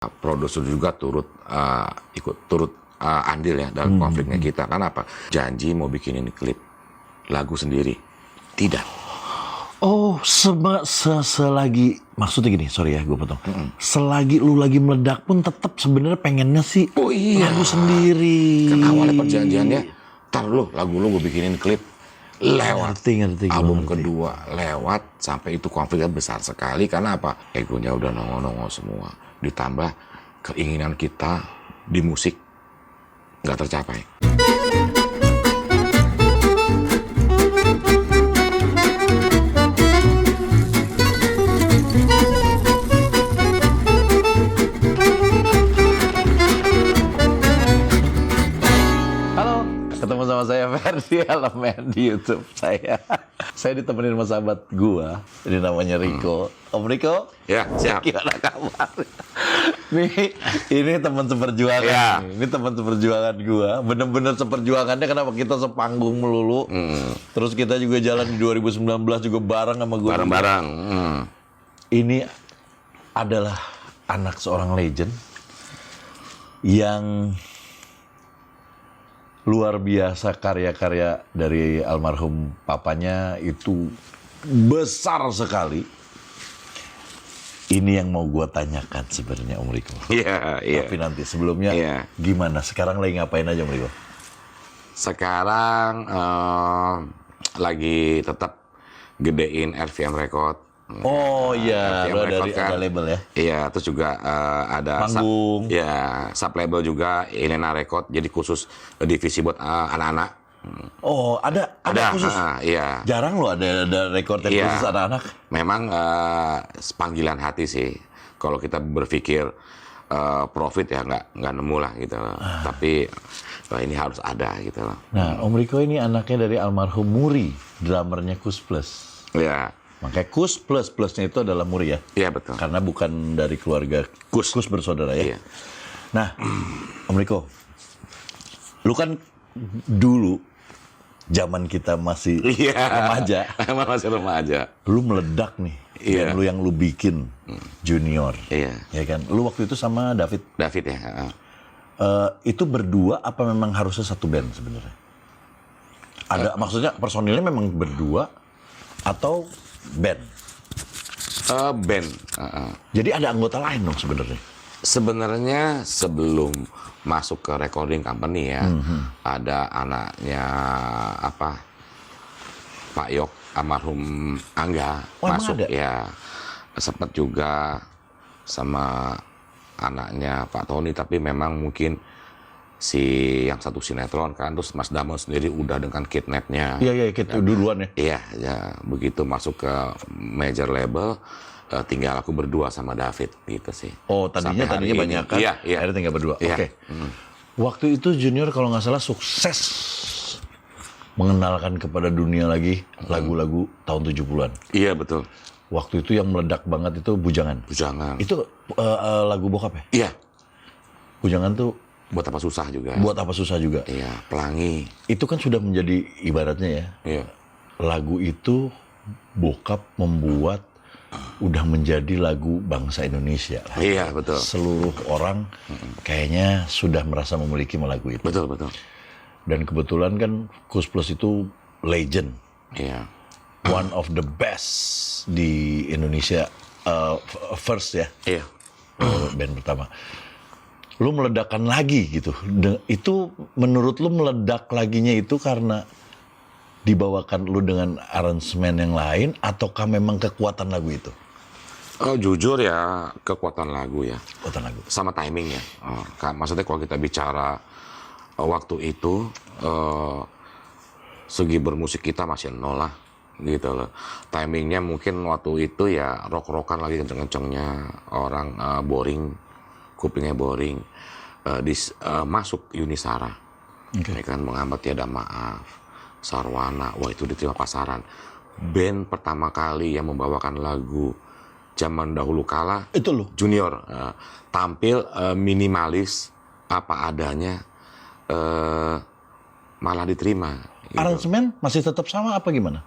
Produser juga turut andil ya dalam konfliknya kita. Kan apa? Janji mau bikinin klip lagu sendiri. Tidak. Oh, selagi maksudnya gini, sorry ya gue potong. Selagi lu lagi meledak pun tetap sebenarnya pengennya sih lagu sendiri. Kan awalnya perjanjiannya, tar lagu lu gue bikinin klip lewat. Ngerti, album kedua lewat, sampai itu konfliknya besar sekali karena apa? Egonya udah nongol-nongol semua. Ditambah keinginan kita di musik nggak tercapai. Halo, ketemu sama saya Ferdi Elemen di YouTube saya. Saya ditemenin sama sahabat gua, ini namanya Rico. Om Rico? Ya, siap. Gimana kabar? Ini teman seperjuangan. Ya. Ini teman seperjuangan gua. Bener-bener seperjuangannya kenapa kita sepanggung melulu. Terus kita juga jalan di 2019 juga bareng sama gua. Bareng-bareng. Ini adalah anak seorang legend yang luar biasa, karya-karya dari almarhum papanya itu besar sekali. Ini yang mau gue tanyakan sebenarnya Om Riko. Iya. Tapi nanti sebelumnya gimana? Sekarang lagi ngapain aja Om Riko? Sekarang lagi tetap gedein RVM Record. Oh iya, lo ada label ya? Iya, terus juga ada panggung. sub label juga, Elena Record, jadi khusus divisi buat anak-anak. Oh, ada khusus. Iya. Jarang lo ada record yang khusus anak-anak. Memang panggilan hati sih. Kalau kita berpikir profit ya nggak nemu lah gitu loh. Tapi ini harus ada gitu loh. Nah, Om Riko ini anaknya dari almarhum Muri, drummernya Kus Plus. Iya. Makanya Kus plusnya itu adalah Muri ya? Iya, betul. Karena bukan dari keluarga Kus bersaudara ya? Iya. Nah, Om Riko, lu kan dulu zaman kita masih remaja. Masih remaja. Lu meledak nih. Iya. Dan yang lu bikin Junior. Iya. Ya kan? Lu waktu itu sama David. David ya. Itu berdua apa memang harusnya satu band sebenarnya? Ada maksudnya personilnya memang berdua atau band? Band. Jadi ada anggota lain dong sebenarnya. Sebenarnya sebelum masuk ke recording company ya, ada anaknya Pak Yok, almarhum Angga, masuk ya. Sempat juga sama anaknya Pak Tony, tapi memang mungkin yang satu sinetron kan, terus Mas Damon sendiri udah dengan kidnapnya. Iya, duluan ya. Iya, begitu masuk ke major label, tinggal aku berdua sama David gitu sih. Oh, tadinya banyak kan? Iya. Akhirnya tinggal berdua. Iya. Oke. Waktu itu Junior kalau nggak salah sukses mengenalkan kepada dunia lagi lagu-lagu tahun 70-an. Iya, betul. Waktu itu yang meledak banget itu Bujangan. Itu Lagu bokap ya? iya. Bujangan tuh Buat apa susah juga. Iya, Pelangi. Itu kan sudah menjadi ibaratnya ya. Iya. Lagu itu bokap membuat udah menjadi lagu bangsa Indonesia. Iya, betul. Seluruh orang kayaknya sudah merasa memiliki lagu itu. Betul. Dan kebetulan kan Kus Plus itu legend. Iya. One of the best di Indonesia. First ya. Iya. Band pertama. Lu meledakkan lagi gitu. Itu menurut lu meledak laginya itu karena dibawakan lu dengan aransemen yang lain ataukah memang kekuatan lagu itu? Jujur ya, kekuatan lagu ya. Kekuatan lagu. Sama timing ya. Maksudnya kalau kita bicara waktu itu, segi bermusik kita masih nol lah. Gitu loh. Timingnya mungkin waktu itu ya rock-rockan lagi kenceng-kencengnya. Orang boring, kupingnya boring. Masuk Yunisara. Ya kan, Menghambat Tiada Maaf, Sarwana, wah itu diterima pasaran. Band pertama kali yang membawakan lagu zaman dahulu kala itu lo Junior, tampil minimalis apa adanya, malah diterima gitu. Aransemen masih tetap sama apa gimana?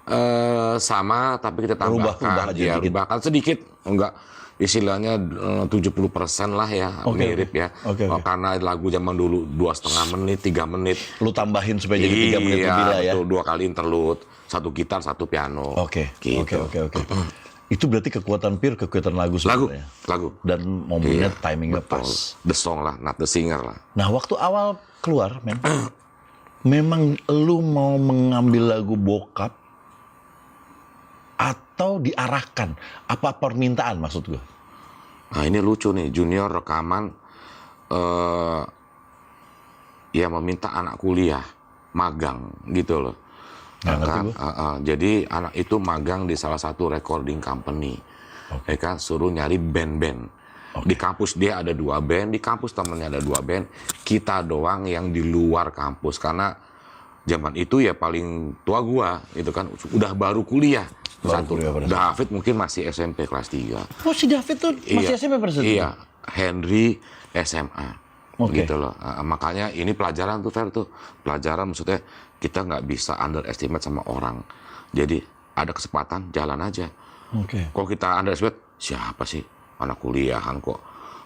Sama, tapi kita tambahkan Rubah aja dikit. rubahkan sedikit, enggak istilahnya 70% lah ya, mirip ya. Karena lagu zaman dulu 2,5 menit, 3 menit. Lu tambahin supaya jadi 3 menit Iya, lebih lah ya. betul, 2 kali interlude, 1 gitar, 1 piano. Oke. Gitu. Itu berarti kekuatan Pir, kekuatan lagu sebenarnya. Lagu. Dan momennya, timingnya Betul. pas. The song lah, not the singer lah. Nah, waktu awal keluar, men, memang lu mau mengambil lagu bokap atau diarahkan? Apa permintaan maksud gue? Nah ini lucu nih, Junior rekaman ya meminta anak kuliah, magang gitu loh. Nggak ngerti gue. Jadi anak itu magang di salah satu recording company. Ya kan, suruh nyari band-band. Di kampus dia ada 2 band, di kampus temennya ada 2 band. Kita doang yang di luar kampus, karena zaman itu ya paling tua gua, gitu kan, udah baru kuliah. David mungkin masih SMP kelas 3. Oh, si David tuh masih SMP pada saat itu? Iya, Henry SMA. Gitu loh. Makanya ini pelajaran tuh, Fer, tuh. Pelajaran maksudnya kita nggak bisa underestimate sama orang. Jadi ada kesempatan, jalan aja. Kalau kita underestimate, siapa sih anak kuliahan kok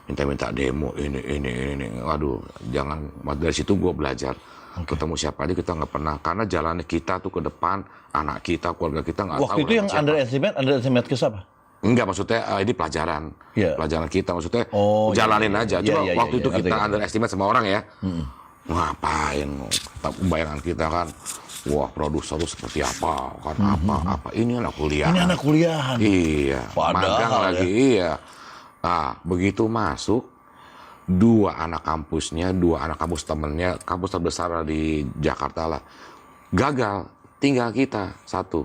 minta-minta demo ini. Waduh, jangan. Dari situ gue belajar. Ketemu siapa aja kita nggak pernah, karena jalannya kita tuh ke depan, anak kita, keluarga kita nggak tahu. Waktu itu yang underestimate ke siapa? Enggak, maksudnya ini pelajaran. Pelajaran kita, maksudnya jalanin aja. Coba waktu itu kita underestimate sama orang ya. Ngapain? Bayangan kita kan, wah produser tuh seperti apa, kan apa. Ini anak kuliah. Ini anak kuliahan. Iya, magang lagi, iya. Nah, begitu masuk, 2 anak kampusnya, 2 anak kampus temennya, kampus terbesar di Jakarta lah, gagal, tinggal kita 1.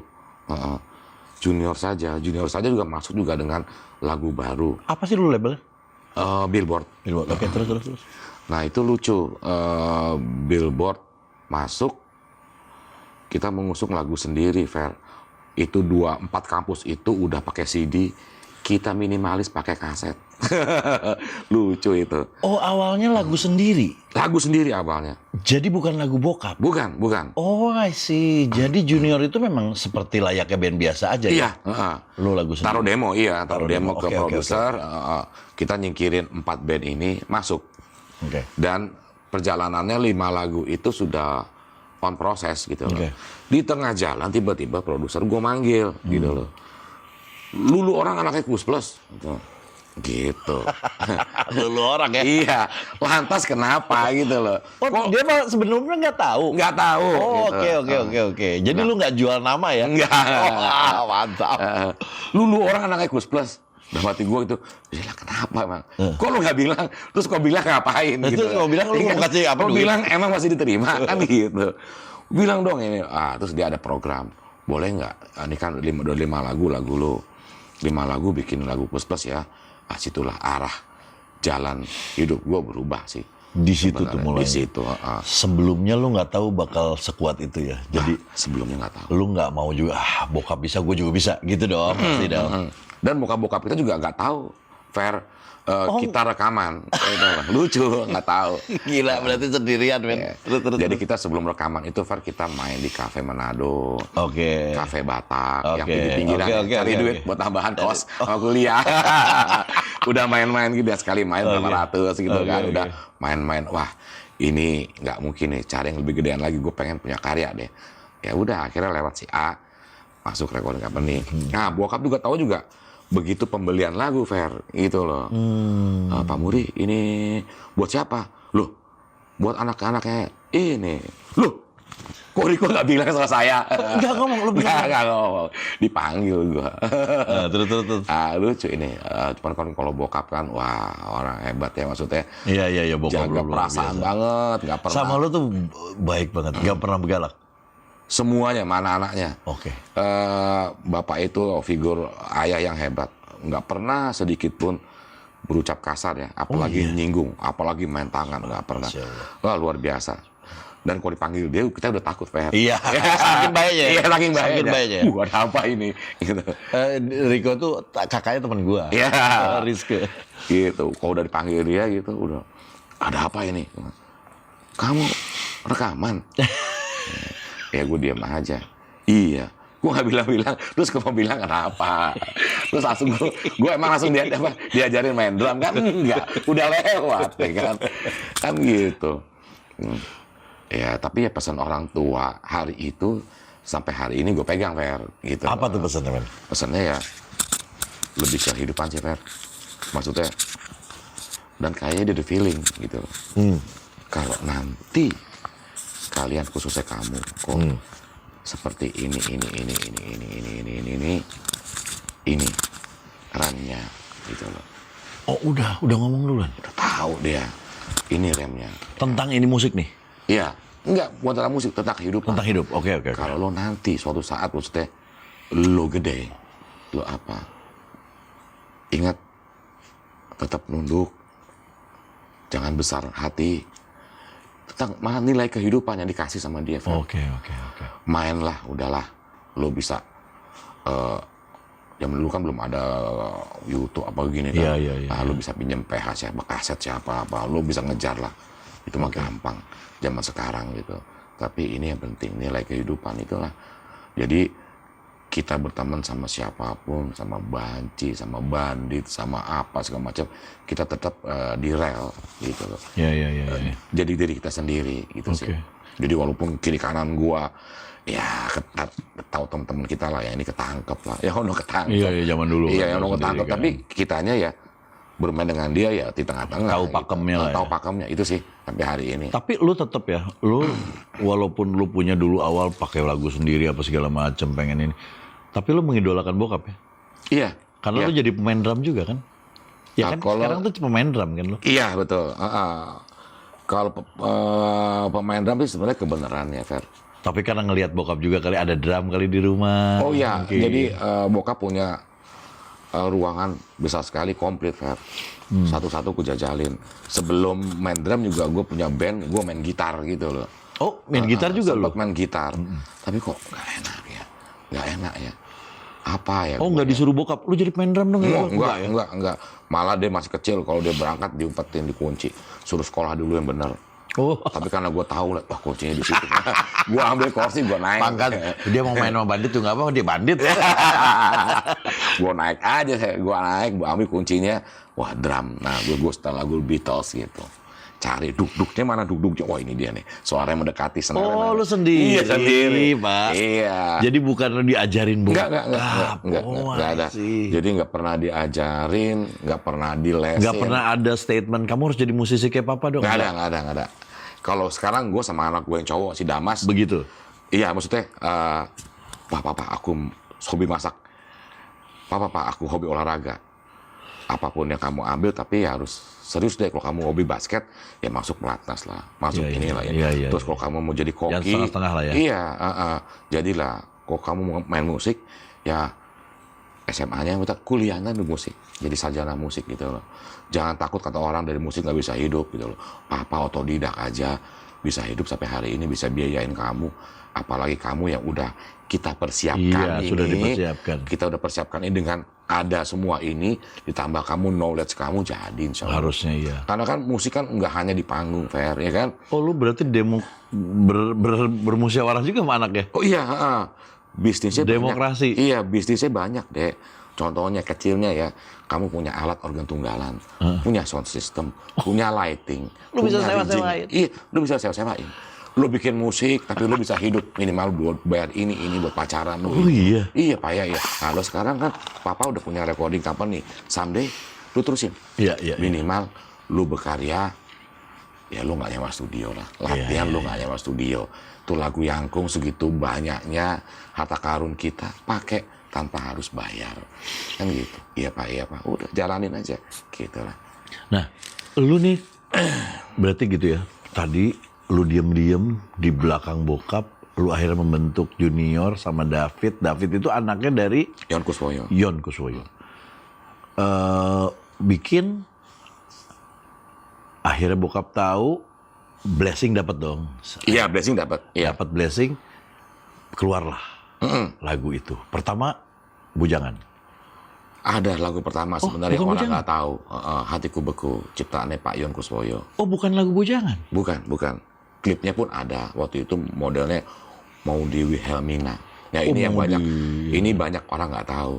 Junior saja juga masuk juga dengan lagu baru. Apa sih dulu labelnya? Billboard. Oke, terus. Nah itu lucu, Billboard masuk, kita mengusung lagu sendiri, Fer. Itu 4 kampus itu udah pakai CD, kita minimalis pakai kaset. Lucu itu. Oh, awalnya lagu sendiri? Lagu sendiri awalnya. Jadi bukan lagu bokap? Bukan. Oh, I see. Jadi Junior itu memang seperti layaknya band biasa aja iya, ya? Lu lagu sendiri? Taruh demo ke produser. Kita nyingkirin 4 band ini, masuk. Dan perjalanannya 5 lagu itu sudah on proses gitu loh. Di tengah jalan tiba-tiba produser gue manggil gitu loh. Lu orang anaknya Kus Plus gitu. Lu orang ya? Iya, lantas kenapa gitu loh. Dia mah sebelumnya nggak tahu? Nggak tahu. Oh, gitu. oke. Jadi lu nggak jual nama ya? Nggak. Mantap. Lu orang anaknya Kus Plus. Dalam hati gue itu, ya kenapa bang? Kok lu nggak bilang? Terus kau bilang ngapain? Gitu. Terus kau bilang lu mau kasih apa? Kau bilang emang masih diterima kan gitu. Bilang dong ini. Terus dia ada program. Boleh nggak? Ini kan 5 lagu lu. 5 lagu bikin lagu Kus Plus ya. Situlah arah jalan hidup gue berubah sih. Di situ tuh mulai. Di situ. Sebelumnya lu nggak tahu bakal sekuat itu ya. Jadi sebelumnya nggak tahu. Lu nggak mau juga. Bokap bisa, gue juga bisa. Gitu dong. Pasti dong. Dan bokap kita juga nggak tahu, Fer. Kita rekaman, lucu, nggak tahu. Gila, berarti sendirian, men. Terus. Jadi kita sebelum rekaman itu, Fer, kita main di Cafe Manado, Cafe Batak, yang pinggir-pinggiran, cari duit buat tambahan kos sama kuliah. Udah main-main gitu, sekali main berapa ratus gitu kan, udah main-main. Wah, ini nggak mungkin nih, cari yang lebih gedean lagi. Gue pengen punya karya deh. Ya udah, akhirnya lewat si A masuk recording company. Nah, bokap juga tahu juga. Begitu pembelian lagu, Fer, gitu loh. Pak Muri, ini buat siapa? Loh, buat anak-anaknya ini. Loh, kok Riko nggak bilang sama saya? Nggak ngomong, lu bilang? Nggak ngomong, dipanggil gua. Terus. Lucu ini. Cuman kan kalau bokap kan, wah orang hebat ya maksudnya. Iya, bokap jaga perasaan banget, nggak pernah. Sama lu tuh baik banget, nggak pernah begalak. Semuanya, mana anaknya. Bapak itu figur ayah yang hebat. Nggak pernah sedikit pun berucap kasar ya. Apalagi nyinggung, apalagi main tangan. Nggak pernah. Wah, luar biasa. Dan kalau dipanggil dia, kita udah takut, Fer. Iya, saking baiknya. Iya, saking baiknya. Ada apa ini? Gitu. Riko tuh kakaknya teman gua. Iya. Rizky. Gitu. Kalau udah dipanggil dia gitu, udah. Ada apa ini? Kamu rekaman? Ya gue diam aja. Iya, gue nggak bilang-bilang. Terus gue mau bilang kenapa? Terus langsung gue emang langsung diajarin main drum kan? Enggak, udah lewat ya kan? Kan gitu. Ya tapi ya pesan orang tua hari itu sampai hari ini gue pegang, Fer, gitu. Apa tuh pesannya, men? Pesannya ya lebih kehidupan sih, Fer. Maksudnya, dan kayaknya dia the feeling gitu. Kalau nanti kalian, khususnya kamu, kok seperti ini remnya gitu loh. Oh, udah ngomong duluan. Udah tahu dia ini remnya. Tentang ini musik nih. Iya, enggak bukan tentang musik, tentang kehidupan. Tentang hidup. Oke. Kalau lo nanti suatu saat maksudnya lo gede, lo apa? Ingat, tetap nunduk, jangan besar hati. Tentang mana nilai kehidupan yang dikasih sama dia, Fer. Oke. Mainlah, udahlah, lo bisa. Zaman dulu kan belum ada YouTube apa gini kan. Iya. Nah, lo bisa pinjam PH siapa, kaset siapa apa, lo bisa ngejar lah. Itu mah gampang zaman sekarang gitu. Tapi ini yang penting, nilai kehidupan itulah. Jadi kita berteman sama siapapun, sama banci, sama bandit, sama apa segala macam, kita tetap di rel gitu loh. Iya. Jadi diri kita sendiri gitu sih. Jadi walaupun kiri kanan gua ya tahu teman-teman kita lah ya ini ketangkep lah. Ya ono ketangkep. Iya, zaman dulu. Iya, yang ono ketangkep, kan. tapi kitanya ya bermain dengan dia ya di tengah-tengah. Tahu pakemnya lah ya. Tahu pakemnya itu sih sampai hari ini. Tapi lu tetap ya, lu walaupun lu punya dulu awal pakai lagu sendiri apa segala macem pengen ini, tapi lu mengidolakan bokap ya? Iya. Karena lu jadi pemain drum juga kan? Ya kan sekarang tuh pemain drum kan lu? Iya betul. Kalau pemain drum itu sebenarnya kebenaran ya, Fer. Tapi karena ngelihat bokap juga kali ada drum kali di rumah. Oh iya, jadi bokap punya ruangan besar sekali komplit, Fer. Satu-satu ku jajalin. Sebelum main drum juga gue punya band, gue main gitar gitu loh. Oh, main gitar juga lu? Sempat main gitar. Tapi kok nggak enak ya. Apa ya? Oh, nggak disuruh bokap, lu jadi main drum dong? Enggak. Malah dia masih kecil, kalau dia berangkat diumpetin, dikunci. Suruh sekolah dulu yang benar. Oh. Tapi karena gue tahu lah, wah kuncinya di situ. Gue ambil kursi, gue naik. Pangkat, dia mau main sama bandit tuh nggak apa, dia bandit. Gue naik aja, gue ambil kuncinya. Wah, drum. Nah, gue setel lagu Beatles gitu. Cari duk-duknya mana duk-duknya. Wah, ini dia nih. Suaranya mendekati senarnya. Oh, lu sendiri. Iya, sendiri, Pak. Iya. Jadi bukan diajarin bokap. Enggak ada. Jadi nggak pernah diajarin, nggak pernah dilesin. Nggak pernah ada statement, kamu harus jadi musisi kayak papa dong. Nggak ada. Kalau sekarang gue sama anak gue yang cowok, si Damas. Begitu? Iya, maksudnya, Pak, aku hobi masak. Pak, aku hobi olahraga. Apapun yang kamu ambil, tapi ya harus serius deh. Kalau kamu hobi basket, ya masuk pelatnas lah. Masuk inilah. Iya. Terus kalau kamu mau jadi koki. Yang setengah-setengah lah ya. Iya, jadilah. Kalau kamu mau main musik, ya SMA-nya kuliahnya di musik. Jadi sarjana musik gitu loh. Jangan takut kata orang dari musik nggak bisa hidup gitu loh. Papa otodidak aja bisa hidup sampai hari ini, bisa biayain kamu. Apalagi kamu yang udah kita persiapkan Iya, ini. sudah dipersiapkan. Kita udah persiapkan ini dengan ada semua ini, ditambah kamu knowledge kamu jadi insya Allah. Harusnya iya. Karena kan musik kan nggak hanya di panggung, Fer, ya kan? Oh, lu berarti bermusyawarah juga sama anak ya? Oh iya, bisnisnya Demokrasi. banyak. Iya, bisnisnya banyak, Dek. Contohnya kecilnya ya, kamu punya alat organ tunggalan, punya sound system, punya lighting. Lu bisa punya sewa-sewain. Iya, lu bisa sewa-sewain. Lu bikin musik, tapi lu bisa hidup minimal buat bayar ini buat pacaran lu. Oh iya? Iya, Pak ya. Nah, lu sekarang kan Papa udah punya recording company. Someday lu terusin. Iya. Minimal lu berkarya, ya lu nggak nyewa studio lah. Latihan lu nggak nyewa studio. Tuh lagu Yangkung segitu banyaknya, harta karun kita pakai tanpa harus bayar. Kan gitu. Iya Pak. Udah jalanin aja. Gitu lah. Nah, lu nih berarti gitu ya. Tadi lu diem-diem di belakang bokap, lu akhirnya membentuk Junior sama David. David itu anaknya dari Yon Kuswoyo. Bikin, akhirnya bokap tahu, blessing dapat dong. Iya, blessing dapat. Iya. Dapat blessing, keluarlah lagu itu. Pertama, Bujangan. Ada lagu pertama sebenarnya bukan orang Bujangan? nggak tahu. Hatiku Beku, ciptaannya Pak Yon Kuswoyo. Oh, bukan lagu Bujangan? Bukan. Klipnya pun ada. Waktu itu modelnya mau di Wilhelmina. Ya ini yang banyak, di- ini banyak orang nggak tahu.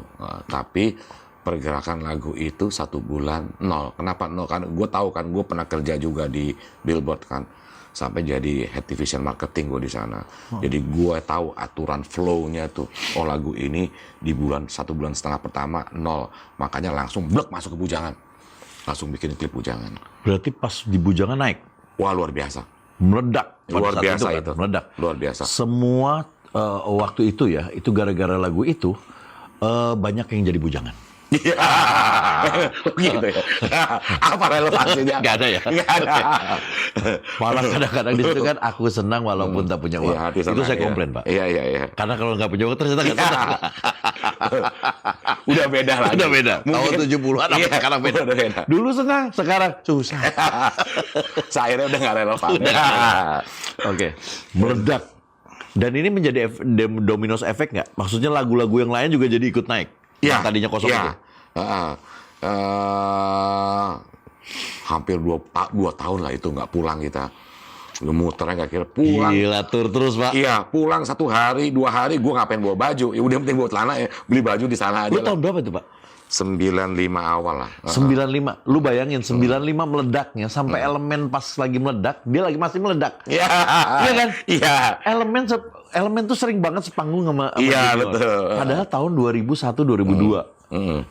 Tapi pergerakan lagu itu 1 bulan nol. Kenapa nol? Kan gue tahu kan, gue pernah kerja juga di Billboard kan, sampai jadi head division marketing gue di sana. Jadi gue tahu aturan flow-nya tuh. Oh lagu ini di 1,5 bulan pertama nol, makanya langsung blek masuk ke bujangan, langsung bikin klip bujangan. Berarti pas di Bujangan naik, Wah luar biasa, meledak. pada luar saat biasa kan, itu, meledak. luar biasa. Semua waktu itu ya, itu gara-gara lagu itu banyak yang jadi bujangan. Iya, gitu ya. Apa relevansinya? Nggak ada ya? Nggak ada. Malah kadang-kadang di situ kan aku senang walaupun tak punya uang. Iya, hati Itu senang, saya iya. komplain, Pak. Iya. Karena kalau nggak punya uang ternyata nggak senang. Udah beda lagi. Udah beda. Tahun Mungkin- 70-an Iya, sekarang beda. udah beda. Dulu senang, sekarang susah. Akhirnya udah nggak relevan. Oke, meledak. Dan ini menjadi domino efek nggak? Maksudnya lagu-lagu yang lain juga jadi ikut naik? Iya. Yang tadinya kosong Iya. itu? Hampir 2 tahun lah itu nggak pulang kita. Muternya nggak kira pulang. Gila, tur terus, Pak. Iya, pulang 1 hari, 2 hari, gue ngapain bawa baju? Ya udah penting bawa celana ya, beli baju di sana aja Lu lah. tahun berapa itu, Pak? 95 awal lah. 95. Lu bayangin 95 meledaknya sampai elemen pas lagi meledak, dia lagi masih meledak. Iya. Iya kan? Iya. Elemen tuh sering banget sepanggung sama Iya, junior. betul. Padahal tahun 2001 2002.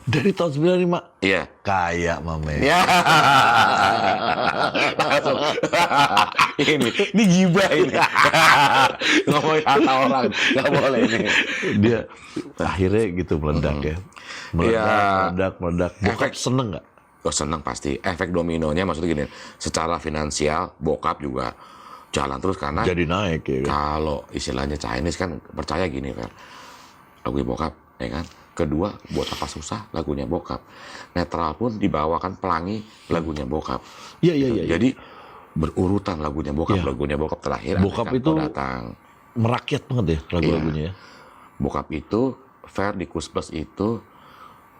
Dari tahun 95 Iya. kayak mame. Ya. Langsung. ini gibah ini. Ngomongin harta orang, nggak boleh ini. Dia akhirnya gitu meledak ya. Meledak. Bokap seneng nggak? Oh, seneng pasti. Efek dominonya maksudnya gini, secara finansial bokap juga jalan terus karena Jadi naik ya kan? kalau istilahnya Chinese kan percaya gini kan, lagu bokap, ya kan. Kedua, buat apa susah lagunya bokap. Netral pun dibawakan Pelangi lagunya bokap. Iya. Jadi berurutan lagunya bokap, Iya. lagunya bokap terakhir. Bokap Andai itu Kau datang. Merakyat banget ya lagu-lagunya ya. Bokap itu fair di Kus Plus itu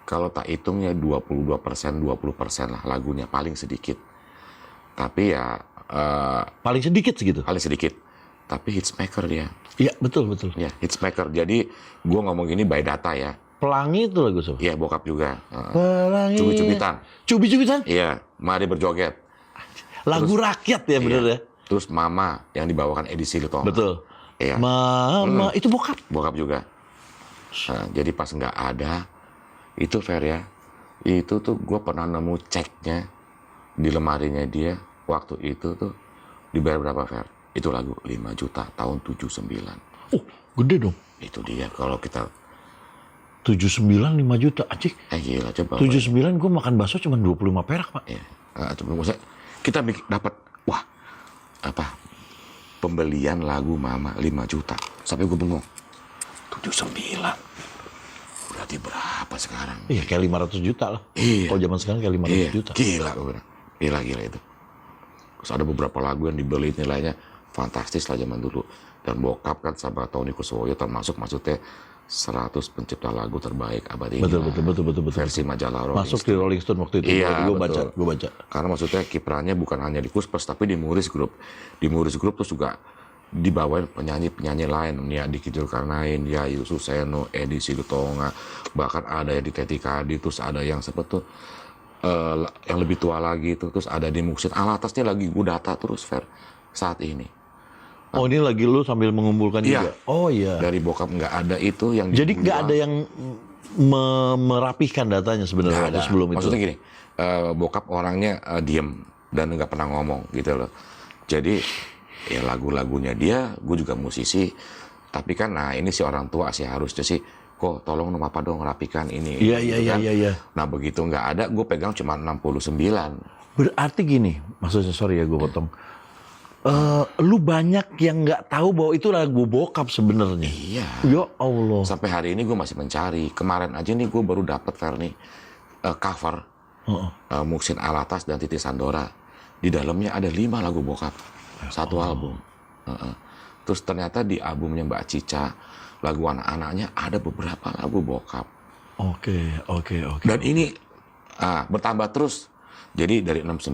kalau tak hitungnya 20% lah lagunya paling sedikit. Tapi ya Paling sedikit segitu. paling sedikit. Tapi hitsmaker dia. Iya, betul. Ya, hitsmaker. Jadi gua ngomong gini by data ya. Pelangi itu lagu siapa? Iya, bokap juga. Pelangi. Cubit-cubitan. Cubit-cubitan? Iya, Mari Berjoget. Lagu rakyat ya bener ya. Terus Mama yang dibawakan Edi Silito. Betul. Iya. Mama itu bokap. Bokap juga. Nah, jadi pas nggak ada, itu fair ya. Itu tuh gue pernah nemu ceknya di lemarinya dia. Waktu itu tuh dibayar berapa fair? Itu lagu 5 juta tahun 79. Oh, gede dong. Itu dia kalau kita 79 5 juta. Anjing. gila coba. 79 gue makan bakso cuma 25 perak, Pak. Ya, coba maksudnya kita dapat wah apa pembelian lagu Mama 5 juta sampai gue bengong 79 berarti berapa sekarang? Iya, kayak 500 juta lah. Iya. Kalau zaman sekarang kayak 500 Iya, juta. gila gue bilang. Gila itu. Terus ada beberapa lagu yang dibeli nilainya fantastis lah zaman dulu. Dan bokap kan sama Tony Kusuwoyo termasuk maksudnya 100 pencipta lagu terbaik abad ini. Betul. Versi majalah Rolling Masuk di Stone. Rolling Stone waktu itu. Iya, gue betul. baca. Karena maksudnya kiprahnya bukan hanya di Kuspers tapi di Muris Group. Di Muris Group terus juga dibawain penyanyi-penyanyi lain, ya Diki Zulkarnain, ya Yusuf Seno, Edi Silutonga, bahkan ada yang di Teti Kadi, terus ada yang seperti tuh yang lebih tua lagi itu, terus ada di Muksin Alatasnya lagi gue data terus Fer saat ini. Oh, ini lagi lu sambil mengumpulkan Iya. juga. Oh iya. Dari bokap nggak ada itu yang Jadi nggak dijual. ada yang merapihkan datanya sebenarnya Nggak waktu ada. sebelum itu. Maksudnya gini, bokap orangnya diem dan nggak pernah ngomong gitu loh. Jadi ya lagu-lagunya dia, gue juga musisi. Tapi kan, nah ini si orang tua sih harusnya sih, kok tolong dong Papa dong rapikan ini. Iya, gitu kan. iya. Nah begitu nggak ada, gue pegang cuma 69. Berarti gini, maksudnya sorry ya gue potong. Lu banyak yang nggak tahu bahwa itu lagu bokap sebenarnya. Iya. Ya Allah. Sampai hari ini gue masih mencari. Kemarin aja nih gue baru dapet Fer nih cover Muksin Alatas dan Titi Sandora. Di dalamnya ada 5 lagu bokap, satu album. Terus ternyata di albumnya Mbak Cica, lagu anak-anaknya ada beberapa lagu bokap. Oke. Dan ini bertambah terus. Jadi dari 69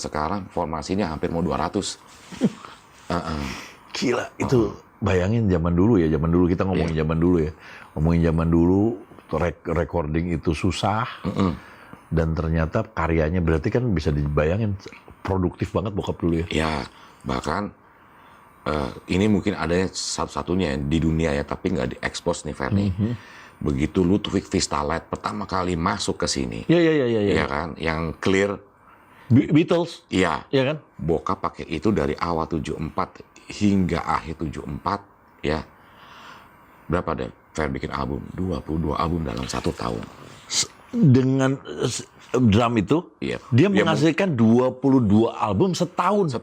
sekarang formasinya hampir mau 200. Gila, itu bayangin zaman dulu kita ngomongin zaman dulu ya. Ngomongin zaman dulu recording itu susah. Dan ternyata karyanya berarti kan bisa dibayangin produktif banget bokap dulu ya. Ya, bahkan ini mungkin adanya satu-satunya di dunia ya, tapi nggak diekspos nih Ferni. Begitu Ludwig Fistulait pertama kali masuk ke sini, Iya. ya kan, yang clear, Beatles, iya, ya kan? bokap pakai itu dari awal 74 hingga akhir 74, ya. Berapa deh Fer bikin album? 22 album dalam 1 tahun. Dengan drum itu, Iya. dia menghasilkan 22 album setahun.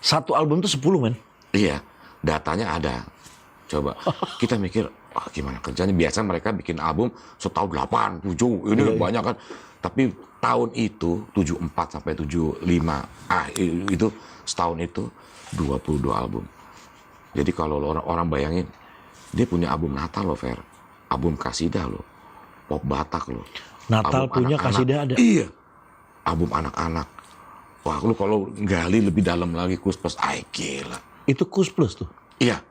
Satu album itu 10, men. Iya, datanya ada. Coba kita mikir, gimana kerjanya? Biasa mereka bikin album setahun 8, 7, ini banyak kan. Tapi tahun itu 74 sampai 75, itu setahun itu 22 album. Jadi kalau orang bayangin, dia punya album Natal loh, Fer. Album Kasidah loh. Pop Batak loh. Natal album punya anak-anak. Kasidah ada. Iya. Album anak-anak. Wah, lu kalau gali lebih dalam lagi Kus+, gila. Itu Kus Plus tuh. Iya.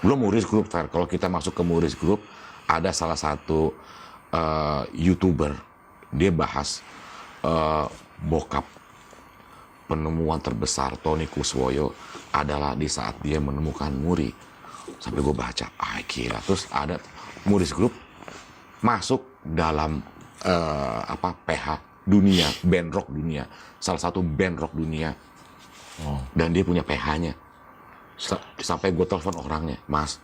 Belum Muris Group, Fer. Kalau kita masuk ke Muris Group, ada salah satu YouTuber. Dia bahas bokap penemuan terbesar Tony Kuswoyo adalah di saat dia menemukan Muri. Sampai gue baca, gila. Terus ada Muris Group masuk dalam PH dunia, band rock dunia. Salah satu band rock dunia. Dan dia punya PH-nya. Sampai gue telepon orangnya, Mas,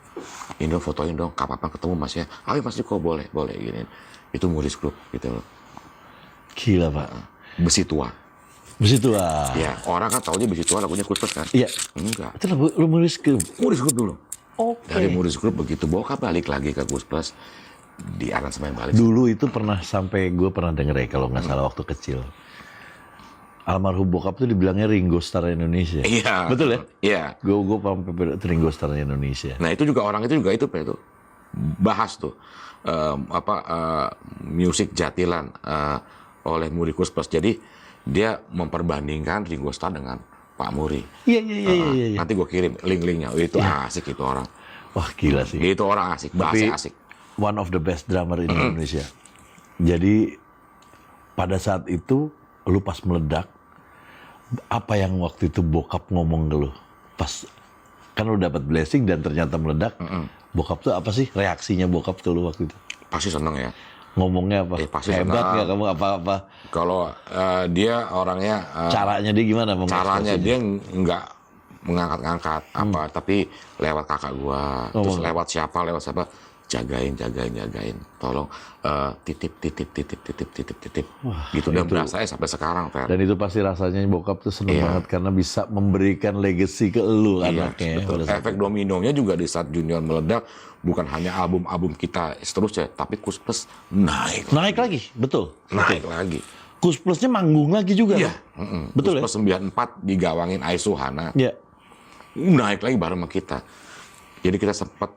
ini dong fotoin dong, kapan ketemu Mas ya? Ayo Mas Diko, boleh gini. Itu Muris Group gitu loh. Gila, Pak. Besi Tua. Besi Tua. Ya, orang kan taunya Besi Tua lagunya Kus+ kan? Iya. Enggak. Itu lu Muris Group. Muris Group dulu. Oke. Dari Muris Group begitu bokap balik lagi ke Kus+, di aransemen balik. Dulu itu pernah sampai gue pernah denger ya kalau nggak salah waktu kecil. Almarhum bokap tuh dibilangnya Ringo Starr Indonesia. Iya. Betul ya? Iya. Gue sampai Ringo Starr Indonesia. Nah itu juga orang itu juga itu Pak, itu bahas tuh musik jatilan oleh Muri Kus+. Jadi dia memperbandingkan Ringo Starr dengan Pak Muri. Iya. Nanti gue kirim link-linknya. Itu asik itu orang. Wah gila sih. Itu orang asik, bahasa asik. One of the best drummer in Indonesia. Jadi pada saat itu lu pas meledak, apa yang waktu itu bokap ngomong ke lu? Pas kan lu dapat blessing dan ternyata meledak, bokap tuh apa sih reaksinya bokap tuh lu waktu itu? Pasti seneng ya. Ngomongnya apa? Pasti Hebat senang. nggak kamu apa-apa? Kalau dia orangnya Caranya dia gimana? caranya dia nggak mengangkat-ngangkat apa, tapi lewat kakak gua, terus lewat siapa, jagain, tolong titip, gitu. Dan berasa sampai sekarang, Fer. Dan itu pasti rasanya bokap tuh seneng banget karena bisa memberikan legacy ke lu anaknya. Betul. Efek dominonya juga di saat Junior meledak, bukan hanya album-album kita seterusnya, tapi Kus+ naik lagi, betul. Naik lagi. Kus Plusnya manggung lagi juga. Iya. Betul Kus+ 94 digawangin Aisuhana. Iya. Naik lagi bareng sama kita. Jadi kita sempat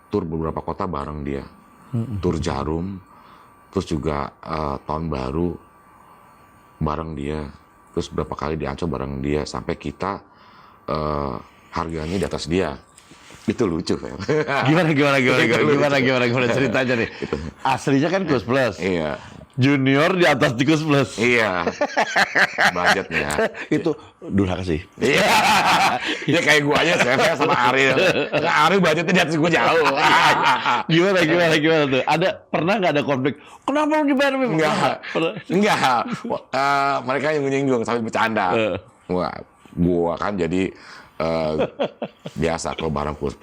tur beberapa kota bareng dia. Tur Jarum, terus juga tahun baru bareng dia. Terus berapa kali di Ancol bareng dia, sampai kita harganya di atas dia. Itu lucu, Fer. Gimana ceritanya nih? Aslinya kan Kus Plus. Iya. Junior di atas di Kus Plus. Iya. Budgetnya. Itu durhaka sih. Iya. Ya kayak gua aja, saya sama Ariel. Ariel budgetnya di atas gua jauh. Gimana tuh? Pernah nggak ada konflik? Kenapa lu dibayar? Enggak. Mereka yang nyinggung sampai bercanda. Gua kan jadi biasa kalau bareng Kus+,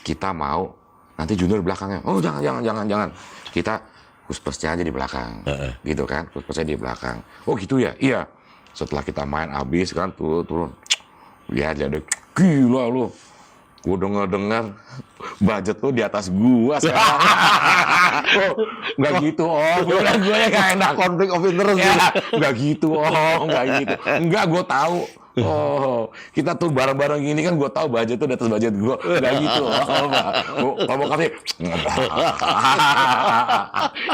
kita mau nanti Junior di belakangnya. Oh jangan. Kita Kus+nya aja di belakang, gitu kan? Kus+nya di belakang. Oh gitu ya? Iya. Setelah kita main habis kan turun. Ya jadi gila lu. Gua dengar budget lu di atas gua sekarang. Nggak gitu, Udah gua ya nggak enak. Konflik of interest. Ya, nggak gitu, nggak gitu. Enggak, gua tahu. Kita tuh bareng-bareng gini kan gue tahu budget tuh di atas budget gue. Nggak gitu. Kalau mau kasih,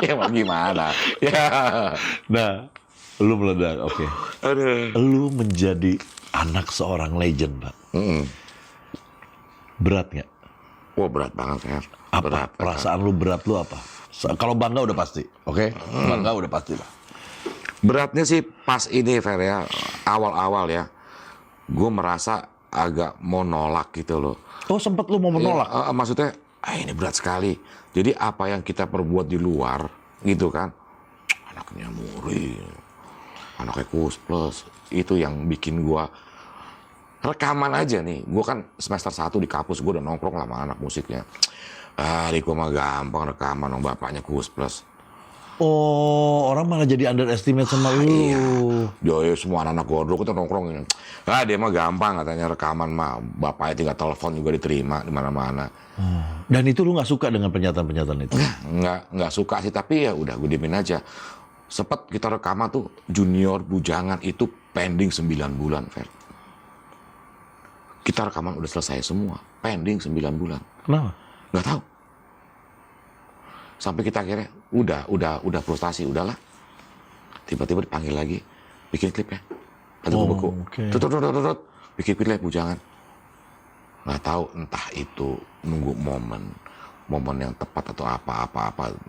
ya mau gimana? Ya. Nah, lu meledak, oke. Lu menjadi anak seorang legend, Pak. Berat nggak? Wah berat banget, Fer. Apa? Berat. Perasaan lu berat lu apa? Kalau bangga udah pasti, oke? Bangga udah pasti lah. Beratnya sih pas ini, Fer ya. Awal-awal ya. Gue merasa agak mau nolak gitu loh. Oh sempet lu mau menolak? Maksudnya, ini berat sekali. Jadi apa yang kita perbuat di luar, gitu kan. Anaknya Muri, anaknya Kus Plus. Itu yang bikin gue rekaman aja nih. Gue kan semester 1 di kampus, gue udah nongkrong sama anak musiknya. Di gue mah gampang rekaman dong, bapaknya Kus Plus. Oh, orang malah jadi underestimate sama lu. Iya. Joy semua anak-anak gondrong itu nongkrong. Dia mah gampang katanya rekaman mah. Bapaknya tinggal telepon juga diterima di mana-mana. Dan itu lu nggak suka dengan pernyataan-pernyataan itu? Nggak suka sih, tapi ya udah gue diemin aja. Sempet kita rekaman tuh Junior Bujangan itu pending 9 bulan, Fer. Kita rekaman udah selesai semua, pending 9 bulan. Kenapa? Nggak tahu. Sampai kita akhirnya udah frustasi, udahlah. Tiba-tiba dipanggil lagi, bikin klip ya. Beku. Oke. Tut, bikin klip Bujangan. Nggak tahu entah itu nunggu momen yang tepat atau apa.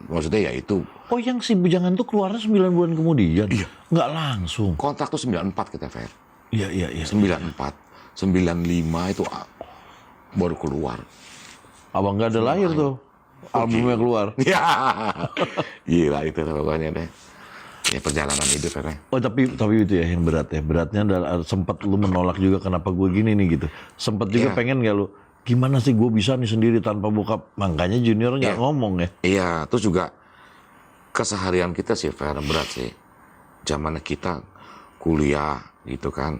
Maksudnya ya itu Oh yang si Bujangan tuh keluarnya 9 bulan kemudian? Iya. Nggak langsung? kontrak tuh 94 kita, Fer. Iya. 94, 95 itu baru keluar. Abang nggak ada lahir tuh. Albumnya keluar. Ya, gila itu pokoknya deh. Ya perjalanan hidup ya. Oh tapi itu ya yang berat ya. Beratnya adalah sempat lu menolak juga kenapa gue gini nih gitu. Sempat juga Iya. pengen nggak lu? Gimana sih gue bisa nih sendiri tanpa bokap? Makanya Junior nggak Iya. ngomong ya. Iya, terus juga keseharian kita sih, Fer, berat sih. Zaman kita kuliah gitu kan,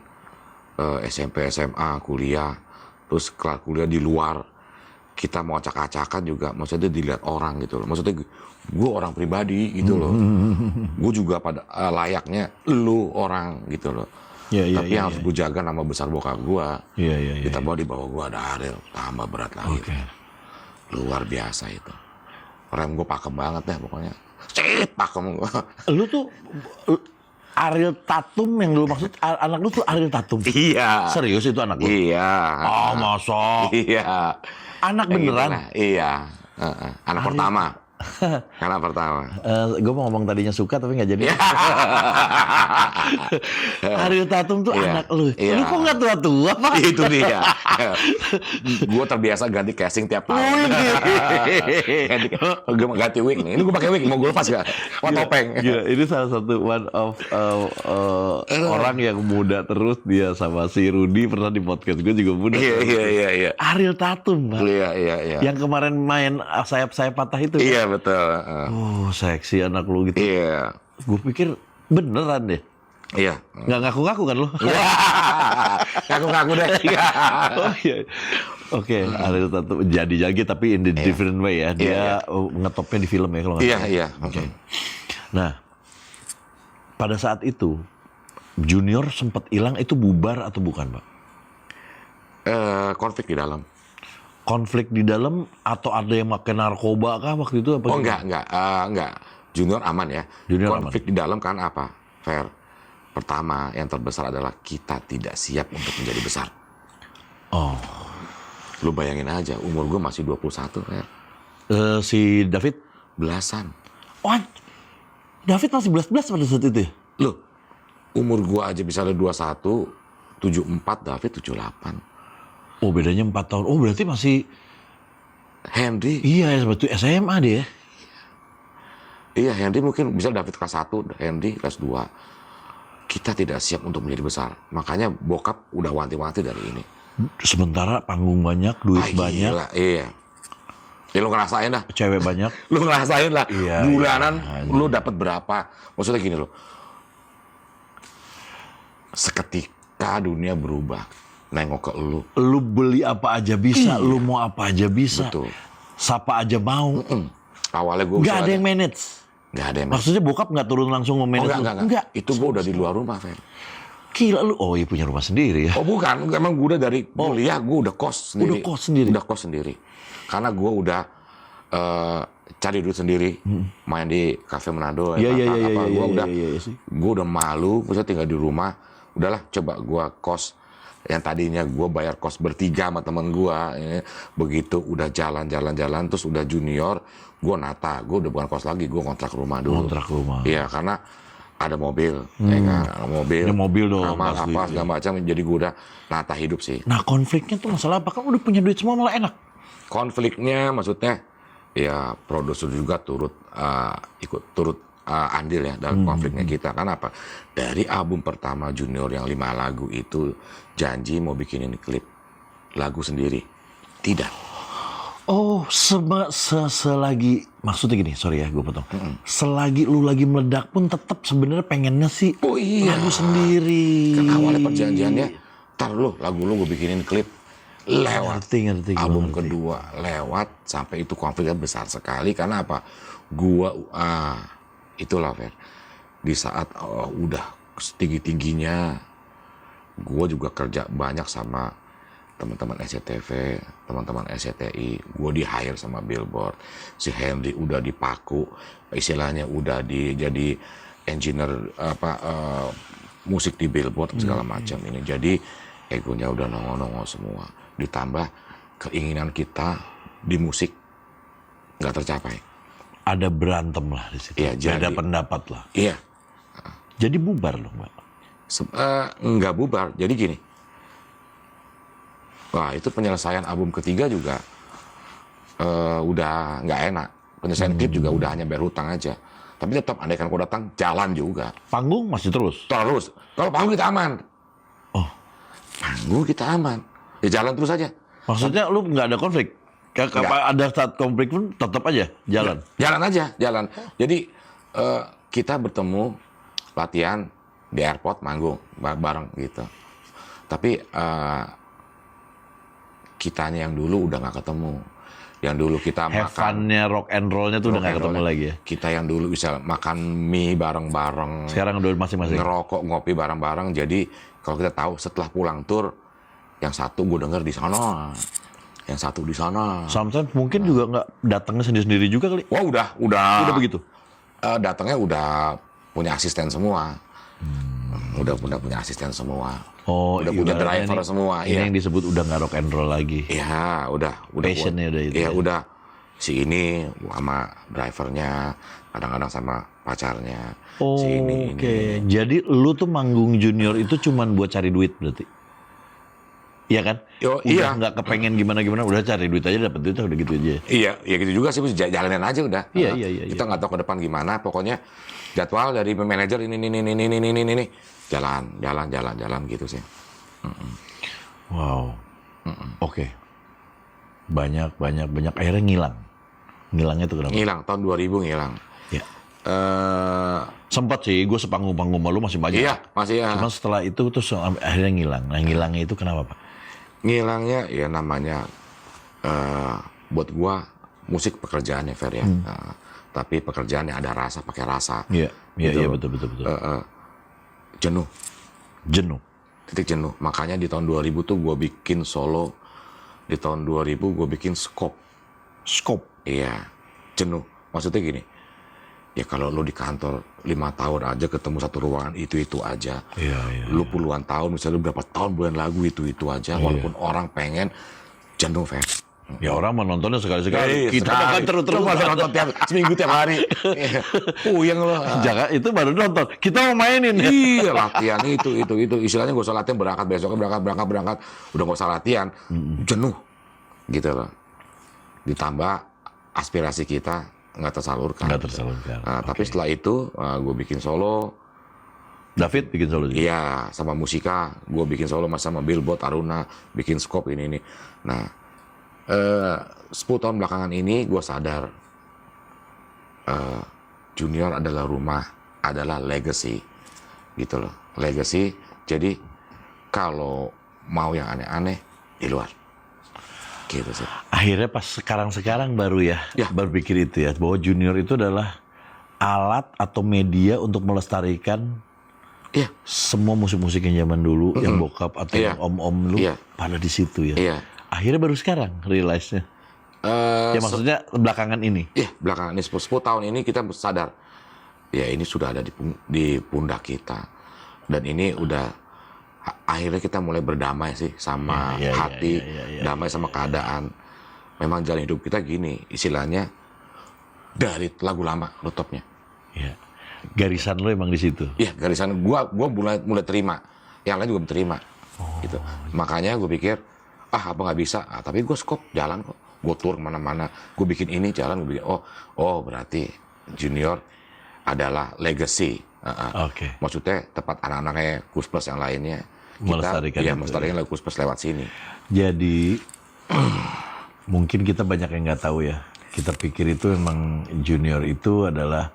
SMP, SMA, kuliah, terus kelar kuliah di luar. Kita mau acak-acakan juga, maksudnya dilihat orang gitu loh. Maksudnya gue orang pribadi gitu loh. Gue juga pada layaknya lu orang gitu loh. Iya. Tapi yang harus gue jaga nama besar bokap gue. Iya. Kita bawa di bawah gue ada Ariel, tambah berat lagi. Oke. Luar biasa itu. Rem gue pakem banget deh pokoknya. Pakem gue. Lu tuh Ariel Tatum yang lu maksud anak lu tuh Ariel Tatum? Iya. Serius itu anak lu? Iya. Oh masa? Iya. Anak Kayak beneran? gitulah. Iya. Anak pertama. Anak pertama. Gue mau ngomong tadinya suka tapi nggak jadi. Ariel Tatum tuh Iya. anak lu. Iya. Lu kok nggak tua-tua Pak? Itu dia. Gue terbiasa ganti casing tiap tahun. Gue ganti wig nih. Ini gue pakai wig, mau gue lepas gak? Mau topeng. Gila, ini salah satu one of orang yang muda terus dia sama si Rudy pernah di podcast gue juga muda. Iya. Ariel Tatum, Pak. Iya. Yang kemarin main sayap-sayap patah itu. Pak. Iya betul. Oh, seksi anak lu gitu. Iya. Gue pikir beneran deh. Iya. Nggak ngaku-ngaku kan lu? Ngaku-ngaku deh. Oh iya. Oke, Ariel Tatum jadi tapi in the different way ya. Dia ngetopnya di film ya kalau nggak salah. Iya. Nah, pada saat itu Junior sempat hilang itu bubar atau bukan, Pak? Konflik di dalam. Konflik di dalam atau ada yang pakai narkoba kah waktu itu apa? Oh gimana? enggak. Junior aman ya. Junior Konflik di dalam kan apa? Fair. Pertama, yang terbesar adalah kita tidak siap untuk menjadi besar. Oh. Lu bayangin aja, umur gue masih 21, Fair. Si David? Belasan. Oh, David masih belas-belas pada saat itu ya? Loh, umur gue aja bisa ada 21, 74, David 78. Oh, bedanya 4 tahun. Oh, berarti masih... Henry. Iya, sebetulnya SMA dia ya? Iya, Henry mungkin bisa David kelas 1, Henry kelas 2. Kita tidak siap untuk menjadi besar. Makanya bokap udah wanti-wanti dari ini. Sementara panggung banyak, duit banyak, Gila, iya. Ya lu ngerasain dah. cewek banyak. Lu ngerasain lah. Iya, Bulanan iya. lu dapat berapa. Maksudnya gini loh. Seketika dunia berubah. Nengok ke lu. Lu beli apa aja bisa, lu mau apa aja bisa. Betul. Siapa aja mau. Awalnya gue Nggak ada yang manage. Nggak ada yang Maksudnya bokap nggak turun langsung Oh, memanage lu? enggak. Itu gue udah di luar rumah, Fer. Gila lu. Oh iya punya rumah sendiri ya. Oh bukan, emang gue udah dari kuliah gue udah kos sendiri. Udah kos sendiri? Udah kos sendiri. Karena gue udah cari duit sendiri, main di kafe Manado. Iya. Gue udah, Iya sih. gue udah malu, bisa tinggal di rumah. Udahlah, coba gue kos Yang tadinya gue bayar kos bertiga sama temen gue, begitu udah jalan, terus udah junior, gue nata, gue udah bukan kos lagi, gue kontrak rumah dulu. Kontrak rumah. Iya, karena ada mobil, ya kan, mobil, Ini mobil dong, kamar pasti. apa segala macam, jadi gue udah nata hidup sih. Nah konfliknya tuh masalah apa? Kan udah punya duit semua malah enak. Konfliknya maksudnya, ya produser juga ikut turut andil ya dalam konfliknya kita. Kan apa? Dari album pertama Junior yang 5 lagu itu janji mau bikinin klip lagu sendiri, tidak. Oh, selagi maksudnya gini, sorry ya gue potong. Selagi lu lagi meledak pun tetap sebenarnya pengennya sih Oh iya. lagu sendiri. Kan awalnya perjanjiannya, tar lu lagu lu gue bikinin klip, lewat. Ngerti. Album kedua lewat, sampai itu konfliknya besar sekali. Karena apa? Gua itulah Fer. Di saat udah setinggi-tingginya, gua juga kerja banyak sama teman-teman SCTV, teman-teman SCTI. Gua di hire sama Billboard. Si Henry udah dipaku, istilahnya udah jadi engineer musik di Billboard segala macam ini. Jadi egonya udah nongol-nongol semua. Ditambah keinginan kita di musik nggak tercapai. Ada berantem lah di situ. Iya, Beda jadi- pendapat lah. Iya, Jadi bubar loh, Mbak. nggak bubar. Jadi gini, wah itu penyelesaian album ketiga juga udah nggak enak. Penyelesaian klip juga udah hanya bayar hutang aja. Tapi tetap andaikan kau datang, jalan juga. Panggung masih terus. Terus, kalau panggung kita aman. Oh, Panggung kita aman. Ya jalan terus aja. maksudnya lu nggak ada konflik? Ada saat konflik pun tetap aja jalan. Jalan aja, jalan. Jadi kita bertemu latihan di airport, manggung bareng gitu. Tapi kitanya yang dulu udah nggak ketemu. Yang dulu kita Have makan fun-nya, rock and roll-nya tuh udah nggak ketemu lagi ya. kita yang dulu bisa makan mie bareng-bareng, Sekarang udah masing-masing. ngerokok, ngopi bareng-bareng. Jadi kalau kita tahu setelah pulang tur, yang satu gue denger di sana, yang satu di sana. Sometimes mungkin juga nggak datangnya sendiri-sendiri juga kali. Wah udah Udah begitu. datangnya udah punya asisten semua. Udah punya asisten semua. Oh, Udah punya ibaratnya driver ini- semua, Ini iya. yang disebut udah nggak rock and roll lagi. Iya, udah Passionnya udah itu Iya, ya. udah. Si ini sama drivernya, kadang-kadang sama pacarnya. Oh, Si ini. oke. Jadi lu tuh manggung junior itu cuman buat cari duit berarti? Iya kan? Yo, Udah iya. nggak kepengen gimana-gimana, udah cari duit aja, dapet duit udah gitu aja. Iya, ya gitu juga sih, jalanin aja udah. Iya, Nah, iya. Kita nggak tahu ke depan gimana, pokoknya jadwal dari manajer ini. Jalan gitu sih. Wow. Oke. Banyak akhirnya ngilang. Ngilangnya tuh kenapa? Ngilang, tahun 2000 ngilang. Ya. Eh Sempat sih, gue sepanggung-panggung malu masih banyak. iya, masih ya. Cuman setelah itu tuh akhirnya ngilang. Nah ngilangnya itu kenapa Pak? Ngilangnya ya namanya buat gua musik pekerjaannya Fer ya. Tapi pekerjaannya ada rasa, pakai rasa. Iya, Gitu iya loh. betul. Jenuh, Jenuh. titik jenuh. Makanya di tahun 2000 tuh gua bikin solo. Di tahun 2000 gua bikin Scope. Scope. Iya, jenuh. Maksudnya gini, ya kalau lu di kantor 5 tahun aja ketemu satu ruangan itu aja. Iya. Lu puluhan tahun, misalnya lu berapa tahun bulan lagu itu aja. Walaupun orang pengen jenuh Fer. Ya orang mau nontonnya sekali-sekali. Kita sekali. makan terus-terus. Lu masa nonton seminggu tiap hari. Puyeng lu. Jangan, itu baru nonton. Kita mau mainin ya. Iya, latihan itu. Istilahnya gak usah latihan, berangkat besoknya berangkat. Udah gak usah latihan. Jenuh. Gitu loh. Ditambah aspirasi kita nggak tersalurkan. Nggak tersalurkan. Nah, tapi setelah itu gue bikin solo. David bikin solo juga. Iya, sama Musika. Gue bikin solo sama Billboard, Aruna. Bikin Scope ini. Nah, 10 tahun belakangan ini gue sadar Junior adalah rumah, adalah legacy, gitu loh, legacy. Jadi kalau mau yang aneh-aneh di luar, gitu sih. Akhirnya pas sekarang baru ya, Ya. berpikir itu ya, bahwa Junior itu adalah alat atau media untuk melestarikan Iya, semua musik-musik yang zaman dulu, yang bokap atau Iya. yang om-om lu Iya. pada di situ ya. iya. Akhirnya baru sekarang realize-nya. Ya maksudnya belakangan ini. Iya, belakangan ini 10 tahun ini kita sadar, ya ini sudah ada di pundak kita, dan ini udah akhirnya kita mulai berdamai sih sama hati, damai sama keadaan. Memang jalan hidup kita gini, istilahnya dari lagu lama rutopnya. Ya. Garisan lo emang di situ. Iya, garisan gua mulai terima. Yang lain juga terima. Gitu. Makanya gue pikir, apa nggak bisa? Tapi gue skop jalan kok. Gue tur kemana-mana. Gue bikin ini jalan. Gue bikin, oh berarti Junior adalah legacy. Oke. Maksudnya tempat anak-anaknya Kus Plus yang lainnya. Melestarikan Kita itu, melestarikan lagu Kus Plus lewat sini. Jadi mungkin kita banyak yang nggak tahu ya. Kita pikir itu memang Junior itu adalah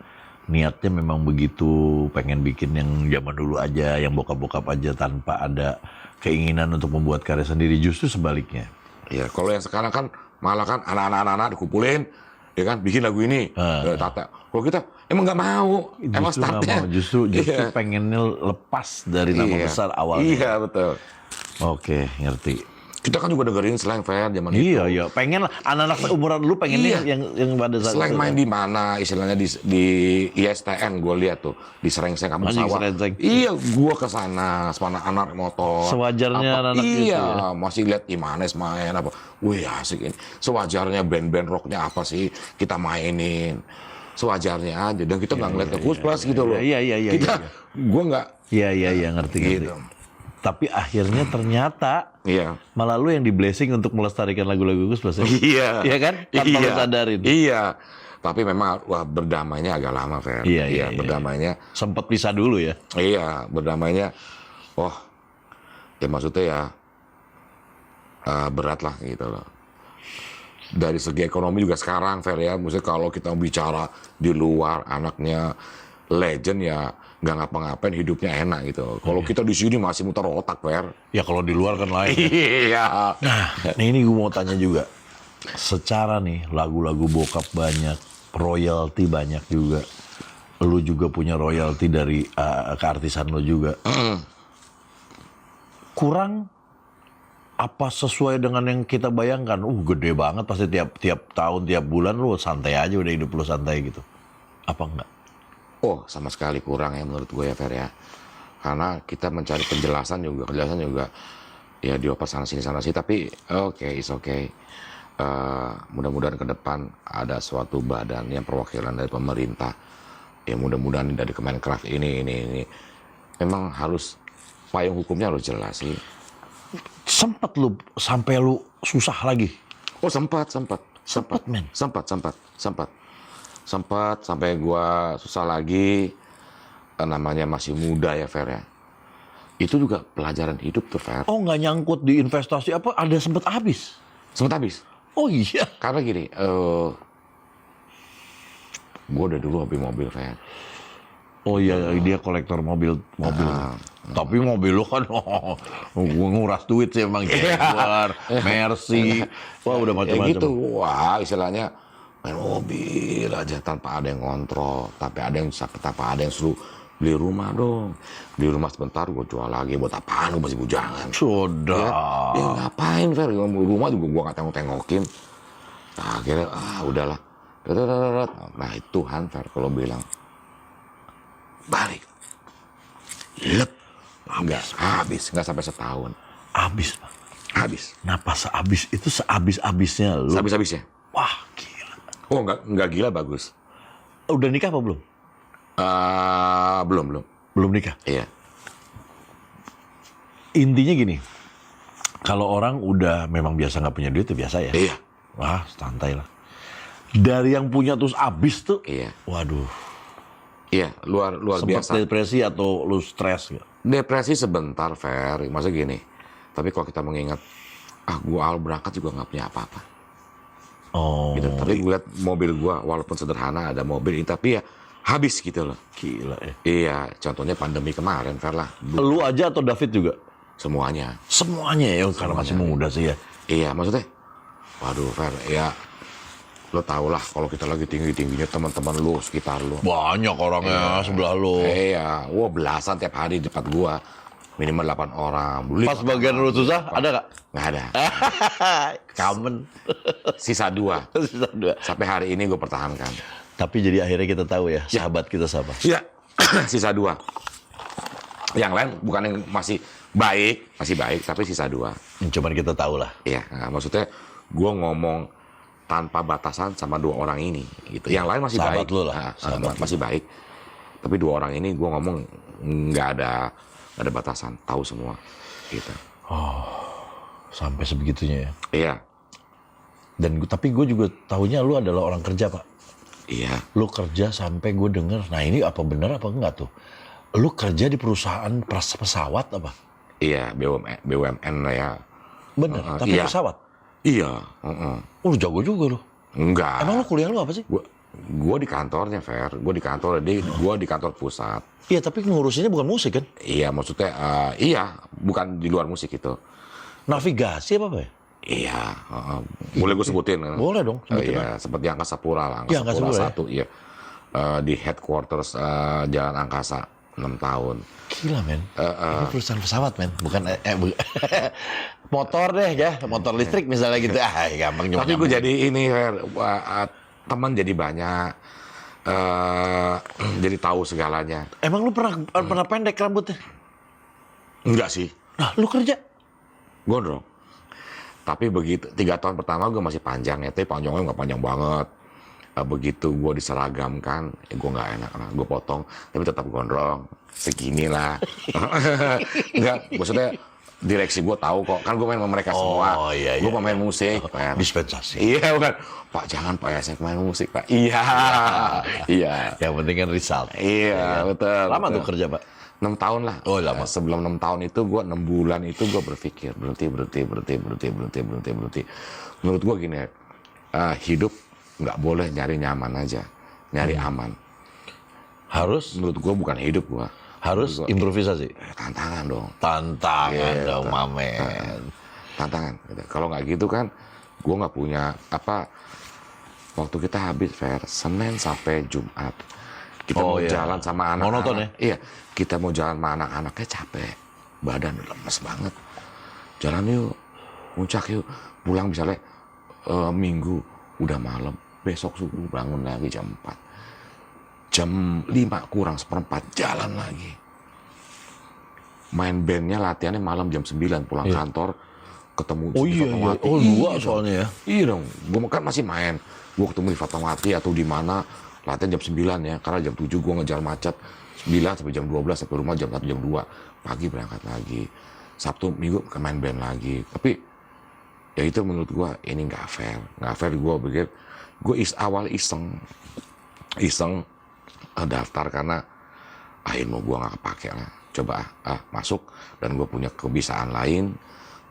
niatnya memang begitu, pengen bikin yang zaman dulu aja, yang bokap-bokap aja tanpa ada keinginan untuk membuat karya sendiri. Justru sebaliknya. Iya, kalau yang sekarang kan malah kan anak-anak dikumpulin, ya kan bikin lagu ini, Tata. Kalau kita emang nggak mau, emang Justru nggak startnya. mau. Justru Iya. pengennya lepas dari nama besar awalnya. Iya betul. Oke, ngerti. Kita kan juga dengerin slang fair zaman itu. Iya, pengen lah anak-anak umuran lu pengennya yang pada saat Slang itu. main di mana, istilahnya di ISTN gue lihat tuh di Serengseng kampung Anjing, sawah. Serengseng. Iya, gue ke sana sama anak motor. Sewajarnya anak-anak iya, gitu ya. masih lihat Imanes main apa. Wih asik ini. Sewajarnya band-band rocknya apa sih kita mainin. Sewajarnya aja dan kita nggak ngeliat ke Kus Plus gitu loh. Iya. Kita, gue nggak Iya, ngerti. gitu. Tapi akhirnya ternyata Iya. malah lu yang di blessing untuk melestarikan lagu-lagu Gus Plus. Iya. Iya kan? Tanpa lu sadarin. Iya. Tapi memang berdamainya agak lama, Fer. Iya. Berdamainya. Sempat pisah dulu ya. Iya, berdamainya. Ya maksudnya ya berat lah gitu loh. Dari segi ekonomi juga sekarang, Fer ya. Maksudnya kalau kita bicara di luar anaknya legend ya nggak ngapa-ngapain hidupnya enak gitu. Kalau kita di sini masih muter otak, Fer. Ya kalau di luar kan lain. Iya. Nah, ini gue mau tanya juga. Secara nih lagu-lagu bokap banyak, royalti banyak juga. Lu juga punya royalti dari keartisan lu juga. Kurang apa sesuai dengan yang kita bayangkan? Gede banget pasti tiap tahun, tiap bulan lu santai aja udah hidup lu santai gitu. Apa enggak? Sama sekali kurang ya menurut gue ya, Fer ya. Karena kita mencari kejelasan juga ya dioper sana sini, tapi it's okay. Mudah-mudahan ke depan ada suatu badan yang perwakilan dari pemerintah. Ya mudah-mudahan dari Kemenkraf ini. Memang harus payung hukumnya harus jelas sih. Sempet lu sampai lu susah lagi. Sempat, men. Sempat sampai gua susah lagi. Namanya masih muda ya, Fer ya. Itu juga pelajaran hidup tuh, Fer. Nggak nyangkut di investasi apa? Ada sempet habis. Sempat habis. Oh iya. Karena gini, gua udah dulu hobi mobil, Fer. Oh iya, dia kolektor mobil. Tapi mobil lu kan gue nguras duit sih emang Jaguar, Mercy. Wah, udah macam-macam. Ya gitu. Wah, istilahnya main mobil aja tanpa ada yang kontrol, tanpa ada yang suruh beli rumah dong. Beli rumah sebentar gue jual lagi, buat apaan gue masih bujangan. Sudah. Ya ngapain, Fer? Rumah juga gue gak tengok-tengokin. Nah, akhirnya udahlah. Nah itu Han, Fer, kalau bilang balik, nggak sampai setahun. Habis, Pak. Habis. Kenapa sehabis itu sehabis-habisnya lu? Habis-habisnya. Wah, gila. Nggak gila, bagus. Udah nikah apa belum? Belum. Belum nikah. Iya. Intinya gini, kalau orang udah memang biasa nggak punya duit itu biasa ya. Iya. Wah, santai lah. Dari yang punya terus habis tuh, Iya. waduh. Iya, luar Sempat biasa. depresi atau lu stres gak? Depresi sebentar, Fer. Maksudnya gini. Tapi kalau kita mengingat, gua awal berangkat juga nggak punya apa-apa. Oh, Gitu. Tapi gue lihat mobil gua, walaupun sederhana ada mobil ini, tapi ya habis gitu loh. gila ya. Iya, contohnya pandemi kemarin, Fer lah. Lu aja atau David juga? Semuanya. Semuanya ya, karena masih muda sih ya. Iya, maksudnya, waduh, Fer, ya lo tau lah kalau kita lagi tinggi-tingginya teman-teman lu sekitar lu. Banyak orangnya sebelah lu. Iya, belasan tiap hari di depan gua. Minimal 8 orang. Beli Pas bagian lu susah, ada gak? nggak ada. Kamen. Sisa 2. Sisa 2. Sampai hari ini gue pertahankan. Tapi jadi akhirnya kita tahu ya, sahabat kita siapa. Iya, sisa 2. Yang lain bukan yang masih baik, tapi sisa 2. Cuman kita tahu lah. Iya, nah, maksudnya gue ngomong tanpa batasan sama 2 orang ini, gitu. Yang lain masih Sahabat baik, lu lah, masih baik. Tapi 2 orang ini gue ngomong nggak ada batasan, tahu semua, gitu. Sampai sebegitunya ya. Iya, Tapi gue juga tahunya lu adalah orang kerja, Pak. iya, Lu kerja sampai gue denger, nah ini apa bener apa enggak tuh? Lu kerja di perusahaan pesawat apa? iya, BUMN lah ya. Bener, tapi iya. pesawat? Iya, Lu jago juga lu. enggak. Emang lu kuliah lu apa sih? Gue di kantornya, Fer. Gue di kantor, gue di kantor pusat. Iya, tapi ngurusinnya bukan musik kan? Iya, maksudnya, iya, bukan di luar musik itu. Navigasi apa ya? Iya, boleh gue sebutin? Boleh dong, sebutin Iya, seperti Angkasa Pura lah, Iya, Angkasa Angkasa Pura Pura, 1, iya. Di headquarters Jalan Angkasa 6 tahun. Gila, men. Ini perusahaan pesawat, men. Bukan motor deh ya, motor listrik misalnya gitu. Gampang Tapi gue jadi ini, Fer, teman jadi banyak, jadi tahu segalanya. Emang lu pernah pendek rambutnya? Enggak sih, Nah, lu kerja? gondrong. Tapi begitu 3 tahun pertama gue masih panjang ya, tapi panjangnya nggak panjang banget. Begitu gue diseragamkan, gue nggak enak, gue potong, tapi tetap gondrong, segini lah. Enggak, maksudnya direksi gue tahu kok, kan gue main sama mereka semua. Iya, Gue pemain musik, Fer. Dispensasi. Iya bukan, Pak jangan Pak ya, saya main musik Pak. Iya, iya, Yang penting kan result. iya, betul. Lama betul. tuh kerja, Pak? 6 tahun lah. Oh, lama. Sebelum 6 tahun itu gue 6 bulan itu gue berpikir berhenti. Menurut gue gini, hidup nggak boleh nyari nyaman aja, nyari aman. Harus Menurut gue bukan hidup gue. improvisasi. Tantangan dong, Tantangan Gitu. dong, mamen. tantangan. Gitu. Kalau nggak gitu kan, gue nggak punya apa. Waktu kita habis Fer, Senin sampai Jumat. Kita mau iya. jalan sama anak-anak. Monoton ya? Iya, kita mau jalan sama anak-anaknya capek. Badan lemes banget. Jalan yuk, puncak yuk. Pulang misalnya Minggu, udah malam. Besok subuh bangun lagi jam 4. Jam 5 kurang seperempat, jalan lagi. Main bandnya latihannya malam jam 9, pulang kantor. Ketemu Oh di iya, iya. Fatmawati. Oh, dua soalnya ya. Iya dong, gue kan masih main. Gue ketemu di Fatmawati atau di mana, latihan jam 9 ya. Karena jam 7 gue ngejar macet. 9 sampai jam 12, sampai rumah jam 1, jam 2. Pagi berangkat lagi. Sabtu, Minggu main band lagi. Tapi, ya itu menurut gue, ini nggak fair. Nggak fair gue pikir. Gue awal iseng daftar karena ilmu gue nggak kepake lah. Coba masuk, dan gue punya kebiasaan lain.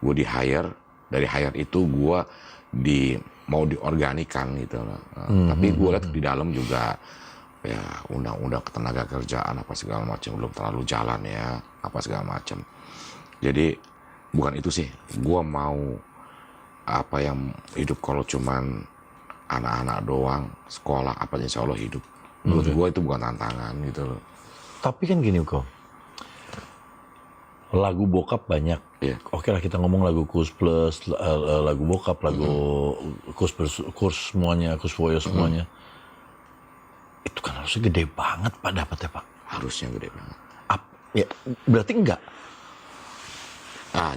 Gue di hire, dari hire itu gue mau diorganikan gitu loh. Tapi gue lihat di dalam juga ya undang-undang ketenaga kerjaan apa segala macam belum terlalu jalan ya, apa segala macam. Jadi bukan itu sih, gue mau apa yang hidup kalau cuman anak-anak doang sekolah apa insya Allah hidup. Menurut gue itu bukan tantangan gitu loh. Tapi kan gini kok, lagu bokap banyak. Iya. Oke lah kita ngomong lagu Kus Plus, lagu bokap, lagu Kus semuanya, Kus Woyo semuanya. Itu kan harusnya gede banget Pak dapatnya Pak. Harusnya gede banget. Ya, berarti enggak?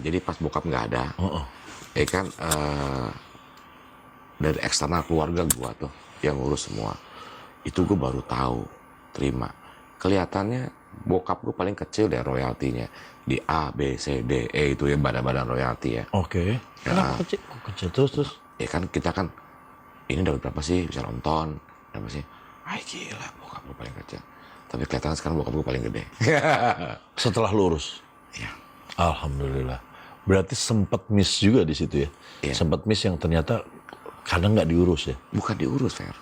Jadi pas bokap nggak ada, ya kan dari eksternal keluarga gua tuh yang ngurus semua. Itu gue baru tahu, terima. Kelihatannya bokap gue paling kecil deh royaltinya. Di A, B, C, D, E itu ya badan-badan royalti ya. Oke. Kenapa kecil? Kok kecil terus? Ya kan kita kan, ini dapat berapa sih bisa nonton, berapa sih? Gila bokap gue paling kecil. Tapi kelihatan sekarang bokap gue paling gede. Setelah lurus? Iya. Alhamdulillah. Berarti sempat miss juga di situ ya? Iya. Sempat miss yang ternyata kadang nggak diurus ya? Bukan diurus, Fer.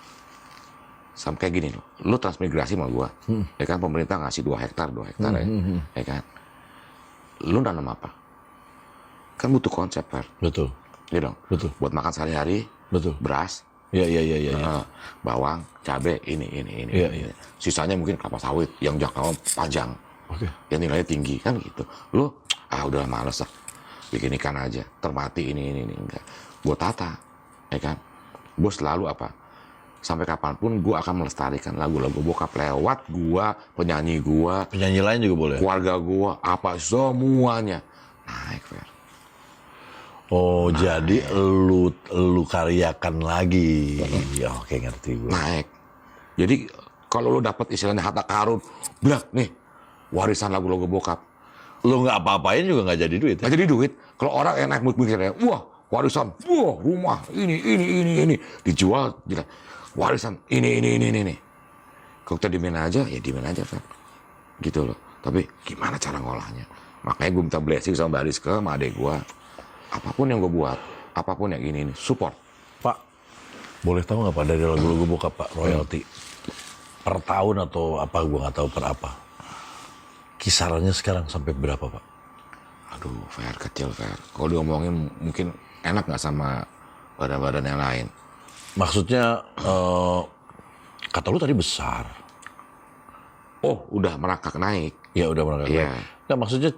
Sampai kayak gini loh, lu transmigrasi sama gua, ya kan pemerintah ngasih 2 hektar ya kan. Lu nanam apa? Kan butuh konsep, Fer. Betul. Iya dong. Betul. Buat makan sehari-hari, Betul. beras, Iya. bawang, cabai, ini. Iya. Sisanya mungkin kelapa sawit yang jangkauan panjang, Oke. yang nilainya tinggi kan gitu. Lu udah males lah, bikin ikan aja, termati ini enggak. Gua tata, ya kan. Gua selalu apa? sampai kapanpun gue akan melestarikan lagu-lagu bokap lewat gue, penyanyi gue, Penyanyi lain juga boleh. keluarga gue, apa semuanya naik, Fer. Oh, jadi lu karyakan lagi. Ya, oke, ngerti gue. Naik. Jadi kalau lu dapat istilahnya harta karun, belah nih warisan lagu-lagu bokap, Lu nggak apa-apain juga nggak jadi duit ya? nggak jadi duit. Kalau orang yang naik mikirnya, wah warisan, wah rumah, ini, dijual, gila. Warisan, ini. Kalau kita demand aja, ya demand aja, Fer. Gitu loh. Tapi gimana cara ngolahnya? Makanya gue minta blessing sama Mbak Rizka, sama adek gue. Apapun yang gue buat, apapun yang ini, support. Pak, boleh tahu nggak Pak dari lagu-lagu bokap Pak, royalti per tahun atau apa, gue nggak tahu per apa. Kisarannya sekarang sampai berapa Pak? Aduh, Fer, kecil, Fer. Kalau diomongin mungkin enak nggak sama badan-badan yang lain. Maksudnya, kata lu tadi besar. Oh, udah merangkak naik. Ya udah merangkak. Iya. Nah maksudnya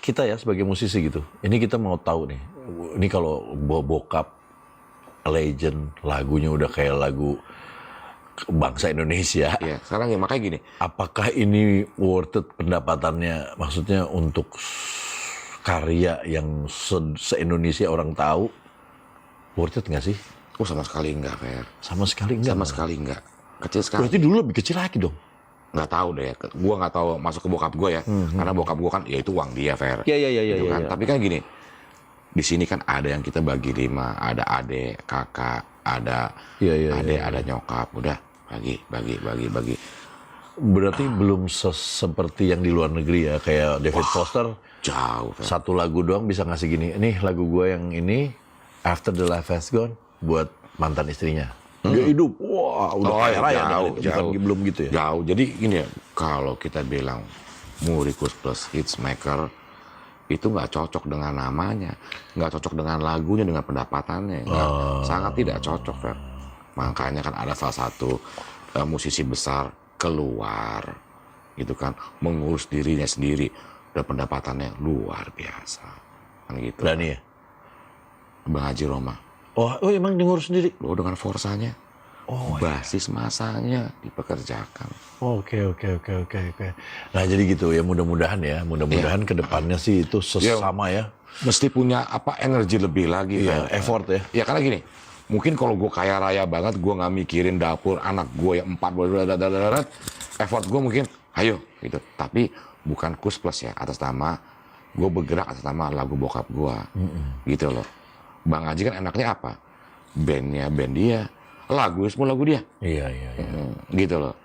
kita ya sebagai musisi gitu, ini kita mau tahu nih, ini kalau bokap legend, lagunya udah kayak lagu bangsa Indonesia. Iya, sekarang ya makanya gini. Apakah ini worth it pendapatannya? Maksudnya untuk karya yang se-Indonesia orang tahu, worth it nggak sih? Oh, sama sekali enggak, Fer. Sama sekali enggak. Sama malah. sekali enggak. Kecil sekali. Berarti dulu lebih kecil lagi dong. Nggak tahu deh. Gua nggak tahu masuk ke bokap gua ya. Karena bokap gua kan, ya itu uang dia, Fer. Iya. Gitu kan. Tapi kan gini, di sini kan ada yang kita bagi 5, ada adik, kakak, ada Iya. adik, ada nyokap, udah bagi. Berarti belum seperti yang di luar negeri ya, kayak David Foster. Jauh, Fer. Satu lagu doang bisa ngasih gini, nih lagu gue yang ini After the Life Has Gone buat mantan istrinya. Dia hidup, wah udah kaya raya jauh, dengan itu. Bukan, belum gitu ya? Jauh. Jadi gini ya, kalau kita bilang Murikus plus Hitsmaker itu nggak cocok dengan namanya, nggak cocok dengan lagunya, dengan pendapatannya, sangat tidak cocok, Fer. Makanya kan ada salah satu musisi besar keluar, gitu kan, mengurus dirinya sendiri dan pendapatannya luar biasa, kan gitu. Berani ya? Bang Haji Roma, Oh emang dia ngurus sendiri? lo dengan forsanya, basis masanya dipekerjakan. Oke. Nah jadi gitu ya, mudah-mudahan ke depannya sih itu sesama ya. Mesti punya apa energi lebih lagi, Iya, Fer. effort ya. Ya karena gini, mungkin kalau gue kaya raya banget, gue nggak mikirin dapur anak gue yang 4, effort gue mungkin, ayo gitu. Tapi bukan Kus Plus ya, atas nama gue bergerak atas nama lagu bokap gue, gitu loh. Bang Haji kan enaknya apa? Bandnya band dia, lagu semua lagu dia, Iya. gitu loh.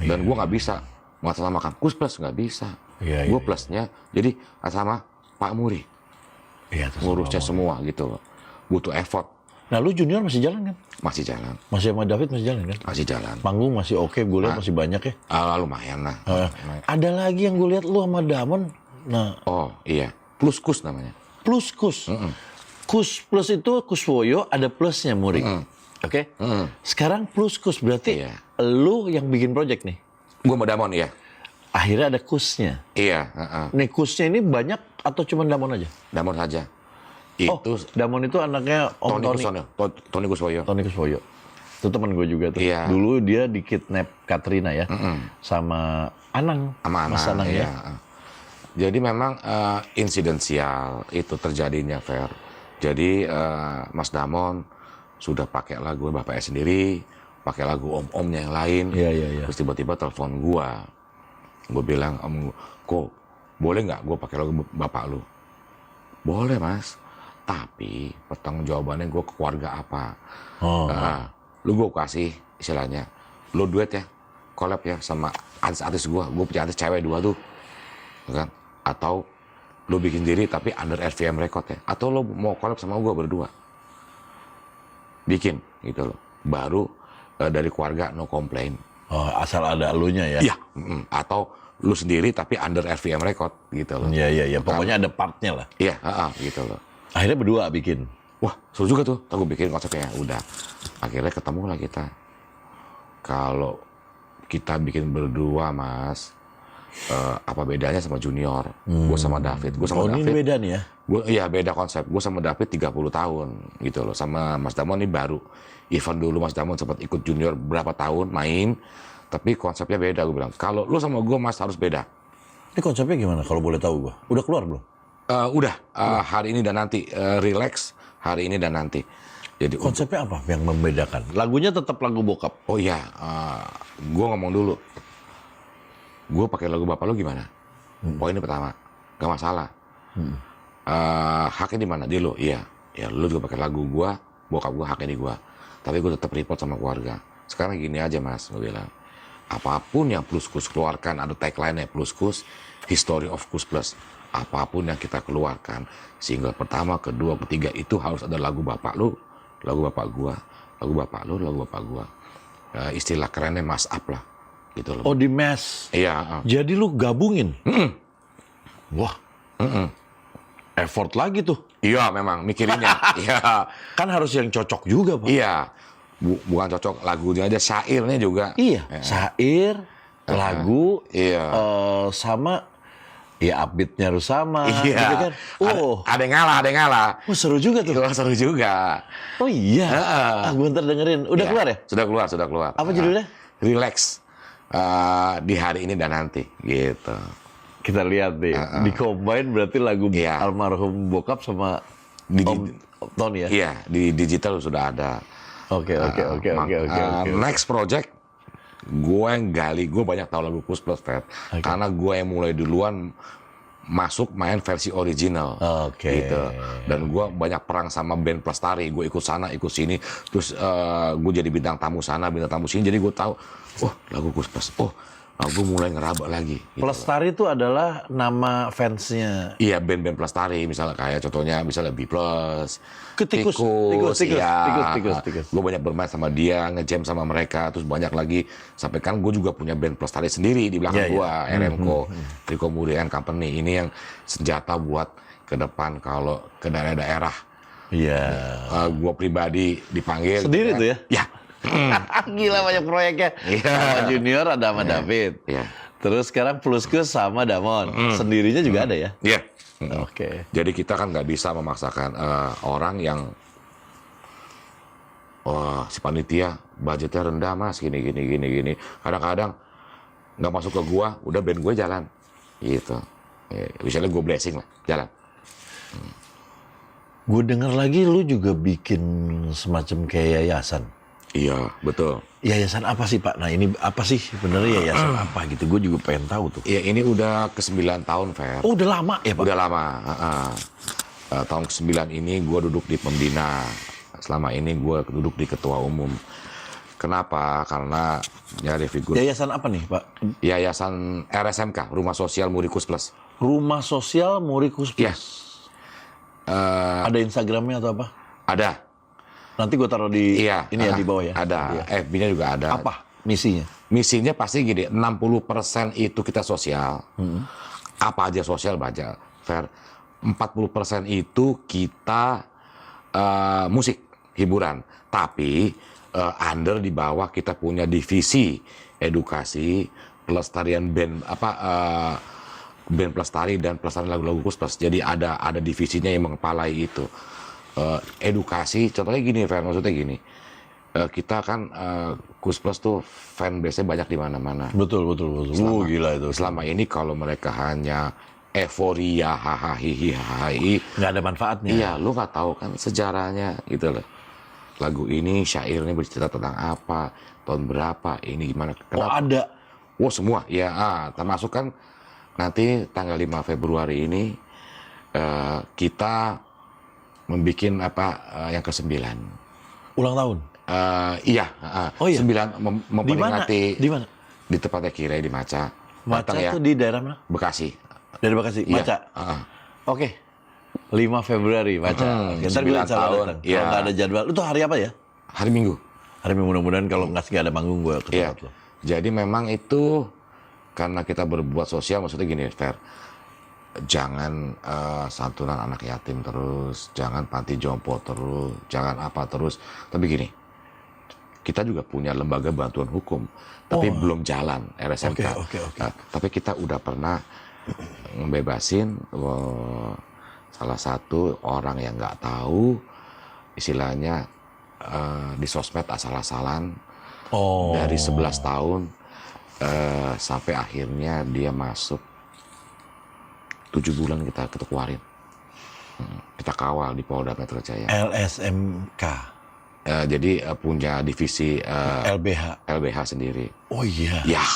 Dan gue nggak bisa mengatasnamakan Kus Plus, nggak bisa. Iya, Gue plusnya jadi atas nama Pak Muri, Iya, terus ngurusnya apa-apa. semua gitu loh. Butuh effort, Nah lu junior masih jalan kan? masih jalan, Masih sama David masih jalan kan? masih jalan. Panggung masih oke, gue lihat masih banyak ya. Lumayan lah. Ada lagi yang gue lihat lu sama Damon. Nah, Oh iya, plus Kus namanya. plus Kus. Kus plus itu Kuswoyo ada plusnya Muri. Oke? Sekarang plus Kus berarti Iya. lu yang bikin project nih. Gue sama Damon ya. Akhirnya ada Kusnya. Iya, Nih Kusnya ini banyak atau cuma Damon aja? Damon saja. Oh, Itu Damon itu anaknya Om Tony Tony. Kuswoyo. Tony Kuswoyo. Tony Kuswoyo. Itu teman gue juga tuh. Iya. Dulu dia dikidnap Katrina ya. Sama Anang. Sama Mas Anang iya. ya. Jadi memang insidensial itu terjadinya, Fer. Jadi Mas Damon sudah pakai lagu bapaknya sendiri, pakai lagu om-omnya yang lain. Iya. Terus tiba-tiba telepon gua. Gue bilang, "Om, kok boleh nggak gue pakai lagu bapak lu?" "Boleh, Mas. Tapi pertanggungjawabannya gue ke keluarga apa?" Oh. Lu gue kasih istilahnya, lu duet ya, collab ya sama artis-artis gue punya artis cewek 2 tuh, kan? Atau lu bikin diri tapi under RVM record ya, atau lu mau collab sama gue berdua, bikin gitu loh. Baru dari keluarga no complain. Oh, asal ada elunya ya. Iya, atau lu sendiri tapi under RVM record gitu loh. Iya. Pokoknya ada partnya lah. Iya, gitu loh. Akhirnya berdua bikin. Wah, seru juga tuh. Aku bikin konsepnya. Udah. Akhirnya ketemu lah kita. Kalau kita bikin berdua, Mas, apa bedanya sama Junior? Gue sama David. Gue sama Oh, ini David. beda nih ya. Iya beda konsep. Gue sama David 30 tahun gitu loh. Sama Mas Damon ini baru. Even dulu Mas Damon sempat ikut Junior berapa tahun main. Tapi konsepnya beda. Gue bilang, kalau lu sama gue Mas harus beda. Ini konsepnya gimana kalau boleh tahu gua? Udah keluar belum? Udah, hari ini dan nanti. Relax, hari ini dan nanti. Jadi Konsepnya apa yang membedakan? Lagunya tetap lagu bokap. oh iya, gue ngomong dulu. Gue pakai lagu bapak lu gimana? Poin ini pertama, gak masalah. Haknya di mana? Di lo, iya. Ya lu juga pakai lagu gue, bokap gue haknya di gue. Tapi gue tetap report sama keluarga. Sekarang gini aja Mas, gue bilang. Apapun yang Plus Kus keluarkan, ada tagline-nya Plus Kus, History of Kus Plus. Apapun yang kita keluarkan, single pertama, kedua, ketiga, itu harus ada lagu bapak lu, lagu bapak gua, lagu bapak lu, lagu bapak gua. Istilah kerennya mas up lah, gitu loh. Oh, di mass. Iya. Jadi lu gabungin. Wah. Effort lagi tuh. Iya memang mikirinnya. Iya. Kan harus yang cocok juga, Pak. Iya. Bukan cocok lagunya aja, syairnya juga. Iya, syair, lagu, Iya. sama ya upbeat-nya harus sama. Iya. Gitu kan? Oh, Ada yang ngalah, ada yang ngalah. seru juga tuh. Itu seru juga. Oh iya. Heeh. Gue ntar dengerin. Udah Iya. keluar ya? Sudah keluar. Apa judulnya? Relax. Di hari ini dan nanti, gitu. Kita lihat nih. Di combine berarti lagu Iya. almarhum bokap sama Di- Om Tony ya? Iya, di digital sudah ada. Oke. Next project, gue yang gali, gue banyak tahu lagu Kus Plus, Fred. Karena gue yang mulai duluan masuk main versi original. Oke. Gitu. Dan gue banyak perang sama band Plastari. Gue ikut sana, ikut sini. Terus gue jadi bintang tamu sana, bintang tamu sini. Jadi gue tahu, oh lagu Kus Plus. Oh, gue mulai ngeraba lagi. Gitu. Pelestari itu adalah nama fansnya. Iya, band-band Plastari, misalnya kayak contohnya misalnya B+, Tikus. Gue banyak bermain sama dia, ngejam sama mereka, terus banyak lagi. Sampai kan gue juga punya band Plastari sendiri di belakang Iya, gue, RMCO, Rico Murian Company. Ini yang senjata buat ke depan kalau ke daerah-daerah. Iya. Gue pribadi dipanggil. Sendiri gitu tuh kan. ya? Ya. Gila banyak proyeknya. Iya. Sama Junior ada sama David. Iya. Terus sekarang Pluskus sama Damon. Sendirinya juga ada ya? Iya. Oke. Jadi kita kan nggak bisa memaksakan orang yang si panitia budgetnya rendah mas gini. Kadang-kadang nggak masuk ke gua, udah band gue jalan, gitu. Misalnya gue blessing lah, jalan. Gue denger lagi lu juga bikin semacam kayak yayasan. Iya betul. Yayasan apa sih Pak? Nah ini apa sih sebenarnya yayasan apa gitu? Gue juga pengen tahu tuh. Iya ini udah ke-9 tahun Fer. Oh udah lama ya Pak? Udah lama. Tahun ke-9 ini gue duduk di pembina. Selama ini gue duduk di ketua umum. Kenapa? Karena ya ada figur. Yayasan apa nih Pak? Yayasan RSMK, Rumah Sosial Murikus Plus. Rumah Sosial Murikus Plus. Iya. Ada Instagramnya atau apa? Ada. Nanti gue taruh di Iya. ini ya di bawah ya. Ada. FB-nya juga ada. Apa misinya? Misinya pasti gini, 60% itu kita sosial. Apa aja sosial baca, Fair. 40% itu kita musik, hiburan. Tapi under di bawah kita punya divisi edukasi, pelestarian band band pelestari dan pelestarian lagu-lagu Kus Plus. Jadi ada divisinya yang mengepalai itu. Edukasi, contohnya gini, Fair, maksudnya gini. Kita kan Kus Plus tuh fan base-nya banyak di mana-mana. Betul. Gila itu. Selama ini kalau mereka hanya euforia, hahaha, Nggak ada manfaatnya. iya, lu nggak tahu kan sejarahnya gitu loh. Lagu ini syairnya bercerita tentang apa, tahun berapa, ini gimana, Oh ada. Oh semua, ya, termasuk kan nanti tanggal 5 Februari ini kita membuat yang ke-9. Ulang tahun. Iya, Oh iya? 9 memperingati Di mana? di tempatnya Kira di Maca. Maca Datang ya, tuh di daerah mana? Bekasi. Dari Bekasi. Iya, Maca. Oke. 5 Februari Maca. Oke, ntar gue 9 insya Allah tahun, datang. iya. Kalau nggak ada jadwal. Itu hari apa ya? Hari Minggu. Hari Minggu, mudah-mudahan kalau nggak ada manggung gue ke Iya. tempat lo. Jadi memang itu karena kita berbuat sosial, maksudnya gini, Fer. Jangan santunan anak yatim terus, jangan panti jompo terus, jangan apa terus. Tapi gini, kita juga punya lembaga bantuan hukum, tapi belum jalan RSMK. Oke. Tapi kita udah pernah ngebebasin salah satu orang yang nggak tahu, istilahnya di sosmed asal-asalan dari 11 tahun sampai akhirnya dia masuk 7 bulan kita keluarin. Kita kawal di Polda Metro Jaya. LSMK. Jadi punya divisi LBH sendiri. Oh iya. Ya,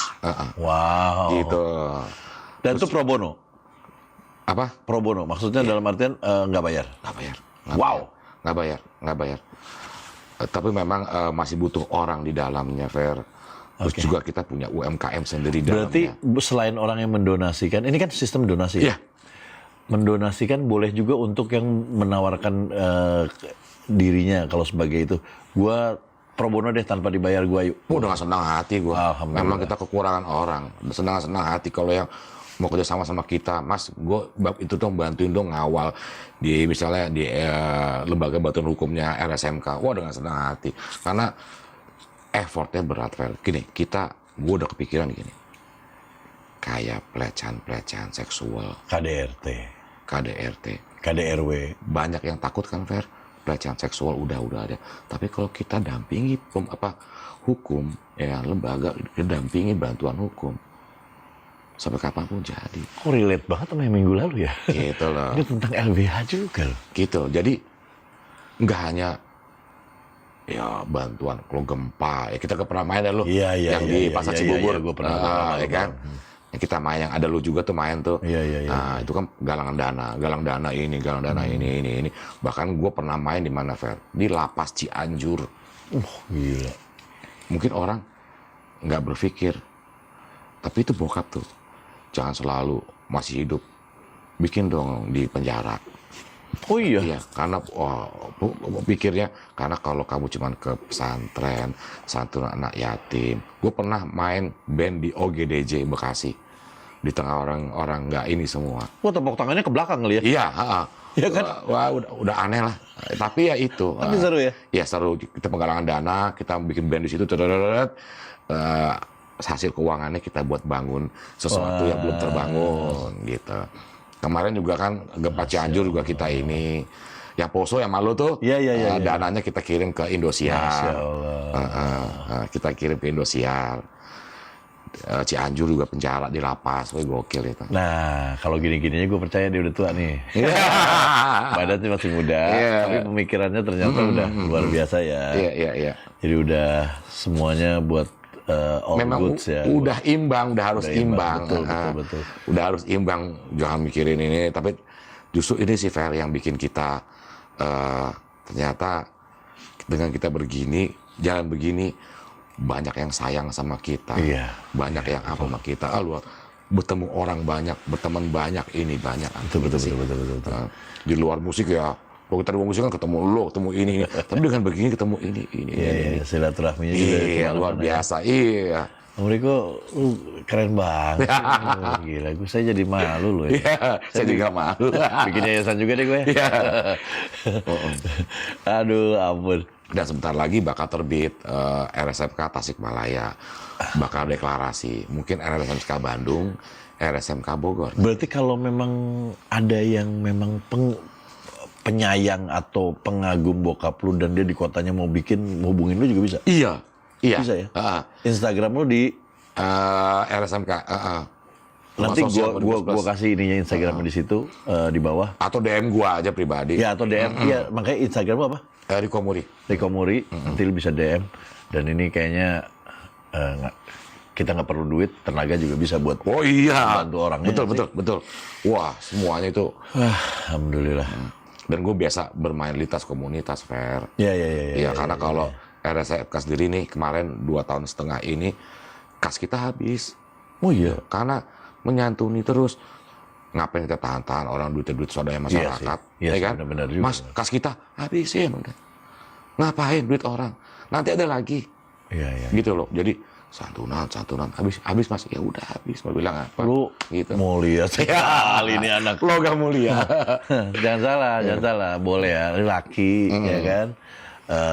Wow. gitu. Dan itu pro bono. Apa? Pro bono maksudnya dalam artian nggak bayar. Nggak bayar. Wow. Nggak bayar. Tapi memang masih butuh orang di dalamnya, Fer. Terus juga kita punya UMKM sendiri di Berarti dalamnya. selain orang yang mendonasikan, ini kan sistem donasi. Iya. Mendonasikan boleh juga untuk yang menawarkan dirinya kalau sebagai itu. Gua pro bono deh tanpa dibayar gua yuk. Udah nggak senang hati gue. Alhamdulillah. Memang kita kekurangan orang. Senang hati kalau yang mau kerja sama kita, Mas, gue itu dong bantuin dong ngawal di misalnya di lembaga bantuan hukumnya RSMK. Wah, dengan senang hati. Karena effortnya berat, Fer. Gini, gue udah kepikiran gini. Kayak pelecehan seksual, KDRT, KDRW. banyak yang takut kan, Fer. Pelecehan seksual udah ada. Tapi kalau kita dampingi hukum, ya lembaga dampingi bantuan hukum, sampai kapanpun jadi. Kok relate banget sama yang minggu lalu ya? Gitu loh. Ini tentang LBH juga loh. Gitu. Jadi nggak hanya ya bantuan kalau gempa, ya kita pernah main ya lo, yang di Pasar Cibubur, gue pernah. ya kan? Yang kita main, yang ada lu juga tuh main tuh. Iya. Nah, itu kan galang dana ini, ini. Bahkan gue pernah main di mana, Fer? Di Lapas Cianjur. Gila. Mungkin orang nggak berpikir, tapi itu bokap tuh. Jangan selalu masih hidup. Bikin dong di penjara. Oh iya? Iya, karena pikirnya, karena kalau kamu cuman ke pesantren, santunan anak yatim. Gue pernah main band di OGDJ Bekasi. Di tengah orang-orang nggak ini semua. Wah, tepuk tangannya ke belakang kali ya? Iya, Iya kan? Wah, udah aneh lah. Tapi ya itu. Tapi seru ya? Iya, seru. Kita penggalangan dana, kita bikin band di situ. Hasil keuangannya kita buat bangun sesuatu yang belum terbangun, gitu. Kemarin juga kan gempa Cianjur juga kita ini. Yang Poso yang malu tuh, Iya. dananya kita kirim ke Indosiar. Masya Allah. Kita kirim ke Indosiar. Cianjur juga penjara di lapas, gokil itu. Nah, kalau gini-gininya gue percaya dia udah tua nih. Badannya masih muda, tapi pemikirannya ternyata udah luar biasa ya. Iya. Jadi udah semuanya buat all memang goods ya. Udah imbang, udah harus imbang. Betul. Udah harus imbang, jangan mikirin ini. Tapi justru ini sih, Fer, yang bikin kita ternyata dengan kita begini, jalan begini, banyak yang sayang sama kita. Iya. Banyak yang apa sama kita. Lu bertemu orang banyak, berteman banyak, ini banyak. Betul. Di luar musik ya, kalau kita di luar musik kan ketemu lo, ketemu ini. Tapi dengan begini ketemu ini. Iya, silaturahminya juga. Iya, luar biasa. Iya. Om Riko, lu keren banget. Gila, saya jadi malu loh ya. Iya, saya juga malu. Bikin yayasan juga deh gue. Iya. Aduh, ampun. Dan sebentar lagi bakal terbit RSMK Tasikmalaya. Bakal deklarasi. Mungkin RSMK Bandung, RSMK Bogor. Berarti kalau memang ada yang memang penyayang atau pengagum bokap lu dan dia di kotanya mau bikin, hubungin lu juga bisa? Iya. Bisa ya? Instagram lu di RSMK. nanti gua kasih ininya Instagram di situ di bawah. Atau DM gua aja pribadi. Ya atau DM. Iya, makanya Instagram lu apa? Riko Muri. Riko Muri. Nanti lu bisa DM. Dan ini kayaknya kita nggak perlu duit, tenaga juga bisa buat Oh iya. bantu orangnya. Betul. Wah, semuanya itu. Alhamdulillah. Dan gue biasa bermain lintas komunitas, Fer. Iya. Iya, karena kalau RSMK sendiri nih kemarin 2,5 tahun ini kas kita habis. Oh iya. Karena menyantuni terus. Ngapain kita tahan-tahan orang duit swadaya masyarakat, Iya ya kan? Benar juga. Mas, kas kita habisin udah. Ngapain duit orang? Nanti ada lagi. Iya. Gitu loh. Jadi santunan habis Mas, ya udah habis. Mau bilang apa? Lu gitu. mulia sekali ini anak. Logam mulia. Jangan salah. Boleh ya, laki ya kan.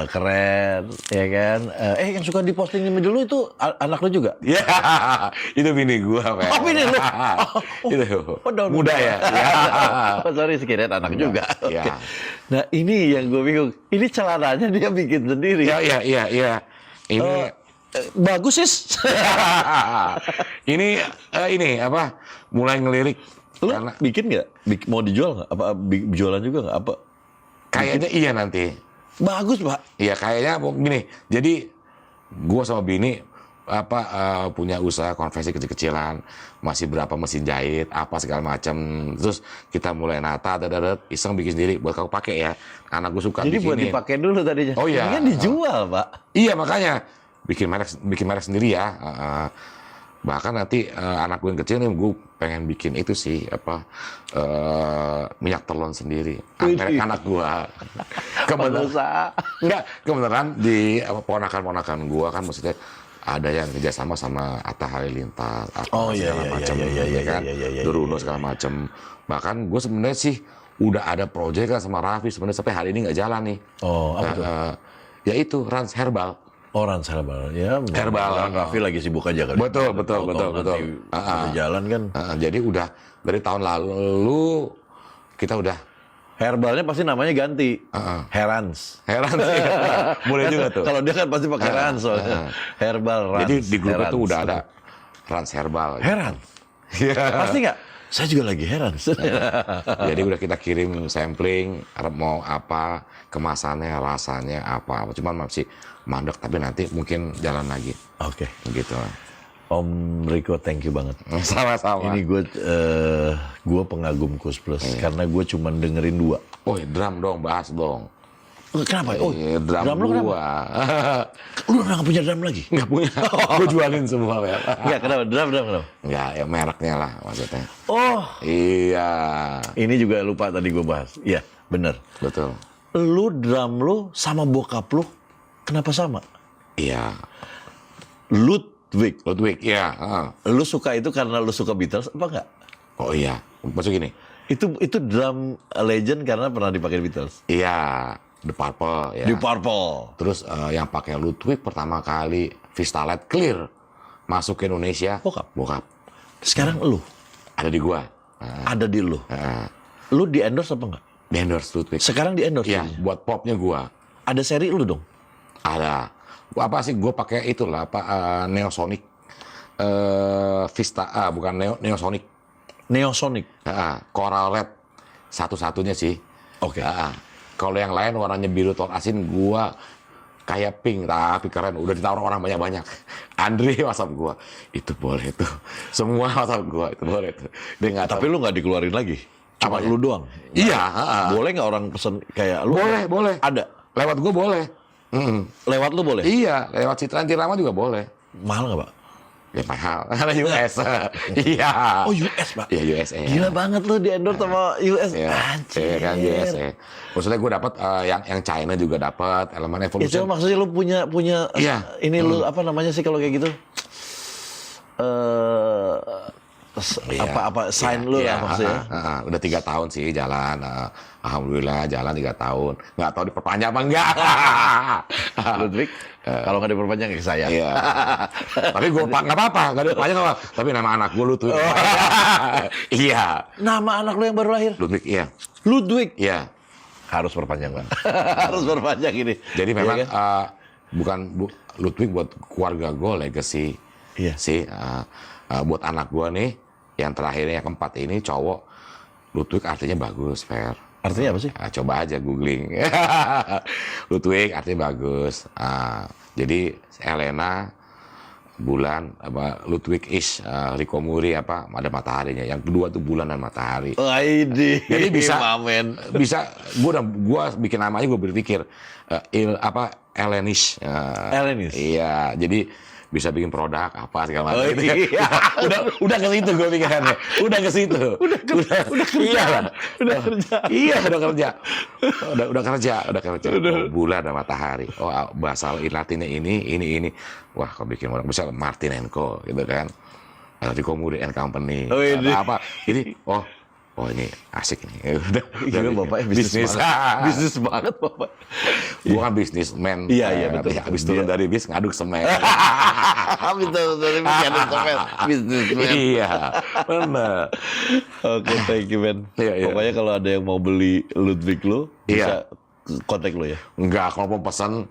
keren, ya kan? Yang suka diposting dulu itu anak lu juga? Ya, itu bini gua, Fer. Oh, bini lu? Itu. Daun Muda ya? Ya. Oh, sorry, sekiranya anak juga. Iya. Oke. Nah, ini yang gue bingung. Ini celananya dia bikin sendiri. Iya. Ini Bagus, Sis. ini apa? Mulai ngelirik. Lu Karena bikin nggak? Mau dijual nggak? Apa jualan juga nggak? Apa? kayaknya iya nanti. Bagus, Pak. Iya kayaknya gini. Jadi gua sama bini punya usaha konveksi kecil-kecilan, masih berapa mesin jahit, apa segala macam. Terus kita mulai nata, iseng bikin sendiri buat kau pakai ya. Anak gue suka Jadi buat bikinin. dipakai dulu tadinya. Oh iya. Ini kan dijual, Pak. Iya makanya bikin merek sendiri ya. Bahkan nanti anak gue yang kecil nih gue pengen bikin itu sih minyak telon sendiri. Merek anak gue. Pengusaha. Enggak, kebenaran di ponakan-ponakan gue kan maksudnya ada yang kerjasama sama Atta Halilintar, segala macam, kan, Duruno segala macam. Bahkan gue sebenarnya sih udah ada proyek kan sama Raffi sebenarnya sampai hari ini nggak jalan nih. Oh, apa tuh? Yaitu Rans Herbal. Orang herbal, ya. Herbal. Raffi lagi sibuk aja kan. Betul. Udah jalan kan. Jadi udah dari tahun lalu kita udah Herbalnya pasti namanya ganti. Herans. heran sih. Boleh juga tuh. Kalau dia kan pasti pakai Rans soalnya. Herbal Rans. Jadi di grup Herans. itu udah ada Rans Herbal. Heran. Pasti nggak? Saya juga lagi heran. Jadi udah kita kirim sampling, mau apa, kemasannya, rasanya apa. Cuman masih mandek, tapi nanti mungkin jalan lagi. Oke. Gitu. Om Riko, thank you banget. Sama-sama. Ini gue pengagum Kus Plus karena gue cuma dengerin 2. Oh, drum dong, bahas dong. Kenapa? Oh, drum lu kenapa? gua. Lu udah nggak punya drum lagi? Nggak punya. Gue jualin semua, Mer. Nggak, kenapa? Drum kenapa? Nggak, ya mereknya lah maksudnya. Oh, Iya. ini juga lupa tadi gue bahas. Iya, bener. Betul. Drum lu sama bokap lu kenapa sama? Iya. Ludwig. Ludwig, iya. Lu suka itu karena lu suka Beatles apa enggak? Oh iya. Maksud gini. Itu drum legend karena pernah dipakai Beatles. Iya. The Purple, ya. Di Purple. Terus yang pakai Ludwig pertama kali Vistalite Clear masuk ke Indonesia. Bokap. Sekarang lu Ada di gua. ada di lu. Lu di endorse apa enggak? Di endorse Ludwig. Sekarang di endorse. Iya, buat popnya gua. Ada seri lu dong. Ada. Apa sih gua pakai itulah Neosonic. Bukan Neosonic. Neosonic. Coral Red. Satu-satunya sih. Oke. Kalau yang lain warnanya biru telur asin, gua kayak pink tapi keren. Udah ditaruh orang banyak-banyak. Andre WhatsApp gua, itu boleh tuh. Semua WhatsApp gua itu boleh tuh. Dia nggak Tapi lu nggak dikeluarin lagi. Cuma Apanya? lu doang. Iya. Boleh nggak orang pesen kayak lu? Boleh. Ada. Lewat gua boleh. Lewat lu boleh. Iya, lewat Citra Antirama juga boleh. Mahal nggak, Pak? Ya mahal, karena US. Iya. Oh, US, Pak. Iya, USA. Gila banget lu di endorse sama US. Iya, Anjir. kan USA. Maksudnya gue dapat yang China juga dapat elemen Itu evolution. maksudnya lu punya Iya. ini lu apa namanya sih kalau kayak gitu? Apa sign lu lah maksudnya. Udah 3 tahun sih jalan. Alhamdulillah jalan 3 tahun. Nggak tahu diperpanjang apa enggak. Ludwig, kalau nggak diperpanjang ke saya. Iya. Tapi gue nggak apa-apa, nggak diperpanjang apa. Tapi nama anak gue Ludwig. Iya. Nama anak lu yang baru lahir? Ludwig, iya. Ludwig. Iya. Harus perpanjang, Pak. Harus perpanjang ini. Jadi memang Iya kan? bukan Ludwig buat keluarga gue legacy. Iya. Sih buat anak gue nih yang terakhirnya yang keempat ini cowok, Ludwig artinya bagus, Fer. Artinya apa sih? Coba aja googling. Ludwig artinya bagus. Jadi Elena bulan Ludwig is Rico Muri ada mataharinya. Yang kedua tuh bulan dan matahari. Jadi bisa mamen. Bisa gua bikin namanya gue berpikir Elenish. Elenish. Iya, jadi bisa bikin produk apa segala macam. Iya. udah ke situ gue pikirannya. Udah ke situ. Udah kerja. Udah kerja. Iya, udah kerja. Oh, bulan dan matahari. Oh, bahasa Latinnya ini. Wah, kok bikin orang bisa Martin & Co gitu kan. Rico Muri and Company. Apa. Ini oh ini asik nih. Udah Gila bapaknya bisnis banget. Bisnis banget bapak. Gue kan bisnismen. Iya, betul. Habis turun dari bis ngaduk semen. Betul, dari bisnis. Iya, benar. Oke, thank you man. Iya. Pokoknya kalau ada yang mau beli Ludwig lu, bisa kontak lu ya. Enggak, kalau mau pesan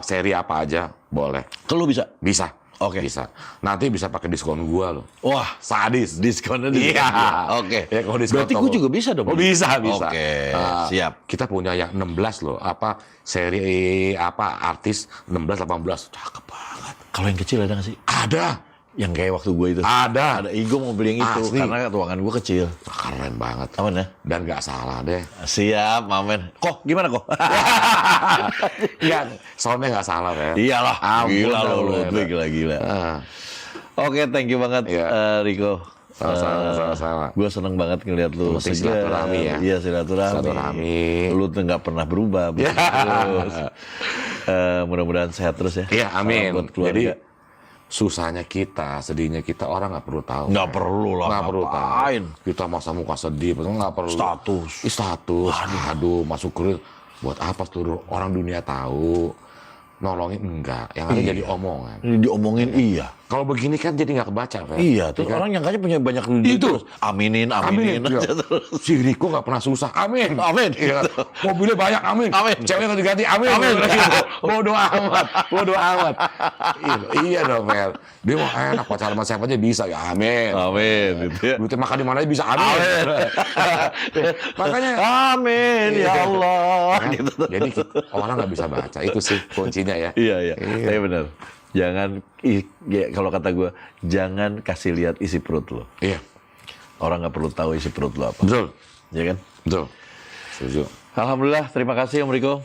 seri apa aja boleh. Kalau bisa. Bisa. Oke. Bisa. Nanti bisa pakai diskon gua loh. Wah, Sadis. diskonnya Iya. Oke. Ya, kalau diskon Berarti gue juga bisa dong. Oh, bisa. Oke, siap. Kita punya yang 16 loh. Seri artis 16 18. Cakep banget. Kalau yang kecil ada nggak sih? Ada. Yang kayak waktu gue itu. Ada. Ada. Gue mau beli yang itu Asli. karena ruangan gue kecil. Keren banget. Aman ya? Dan nggak salah deh. Siap, Mamen. Kok gimana kok? Iya, soalnya nggak salah ya. Iyalah, Ampun, gila lo, bener. Ludwig gila. Ah, Oke, thank you banget Iya. Rico. Sama-sama. Gue seneng banget ngeliat lu Penting segar. silaturahmi ya. Iya, silaturahmi. Silaturahmi. Lu tuh nggak pernah berubah. Ya. Terus. Mudah-mudahan sehat terus ya. Iya, amin. Salam buat keluarga. Jadi susahnya kita, sedihnya kita orang nggak perlu tahu. Nggak perlu lah, Nggak perlu tahu. ngapain? Kita masa muka sedih, nggak perlu. Status. Status. Aduh, masuk kuliah. Buat apa seluruh orang dunia tahu? Nolongin enggak. Yang ada jadi omongan. Ini diomongin iya. Kalau begini kan jadi nggak kebaca, Fer. Iya, tuh Iya kan? orang nyangkanya punya banyak duit Itu. terus. Aminin Amin. aja Iya. terus. Si Riko nggak pernah susah. Amin. Amin. Iya. Mobilnya banyak. Amin. Amin. Ceweknya ganti-ganti. Amin. Amin. Bodoh amat. Bodoh amat. Iya dong, Fer. Dia mau enak pacaran sama siapa aja bisa. Ya amin. Amin. Gitu ya. Duitnya makan di mana aja bisa. Amin. Makanya. Amin ya Allah. Kan? Gitu. Jadi orang nggak bisa baca. Itu sih kuncinya ya. Iya. Tapi benar. Jangan, kalau kata gue, jangan kasih lihat isi perut lo. Iya. Orang nggak perlu tahu isi perut lo apa. Betul. Ya kan? Betul. Setuju. Alhamdulillah, terima kasih Om Riko.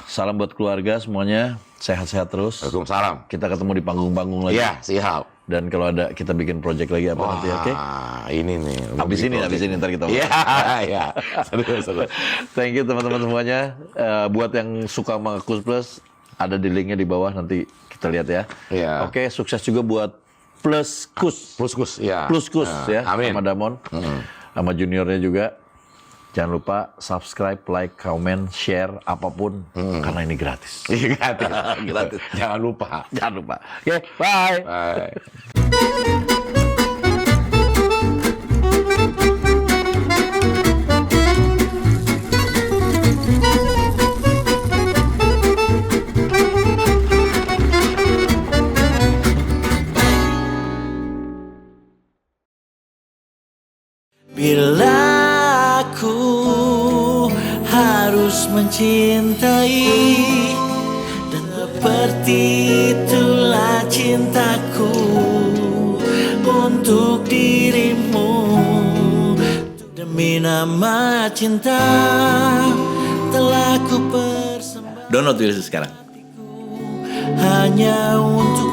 Salam buat keluarga semuanya. Sehat-sehat terus. Waalaikumsalam. Kita ketemu di panggung-panggung lagi. Iya, siap. Dan kalau ada, kita bikin project lagi apa nanti, oke? Ini nih. Abis ini ntar kita Iya, iya. Seru. Thank you teman-teman semuanya. Buat yang suka sama Kus Plus, ada di linknya di bawah, nanti kita lihat ya. Iya. Oke, sukses juga buat Plus Kus. Plus ya. Plus Kus ya, Amin. sama Damon. Sama juniornya juga. Jangan lupa subscribe, like, comment, share, apapun. Karena ini gratis. Iya, gratis. Gratis. Jangan lupa. Jangan lupa. Oke, bye. Bye. Bila aku harus mencintai, dan seperti itulah cintaku untuk dirimu. Demi nama cinta telah ku persembahkan. Download dulu sekarang. Hanya untuk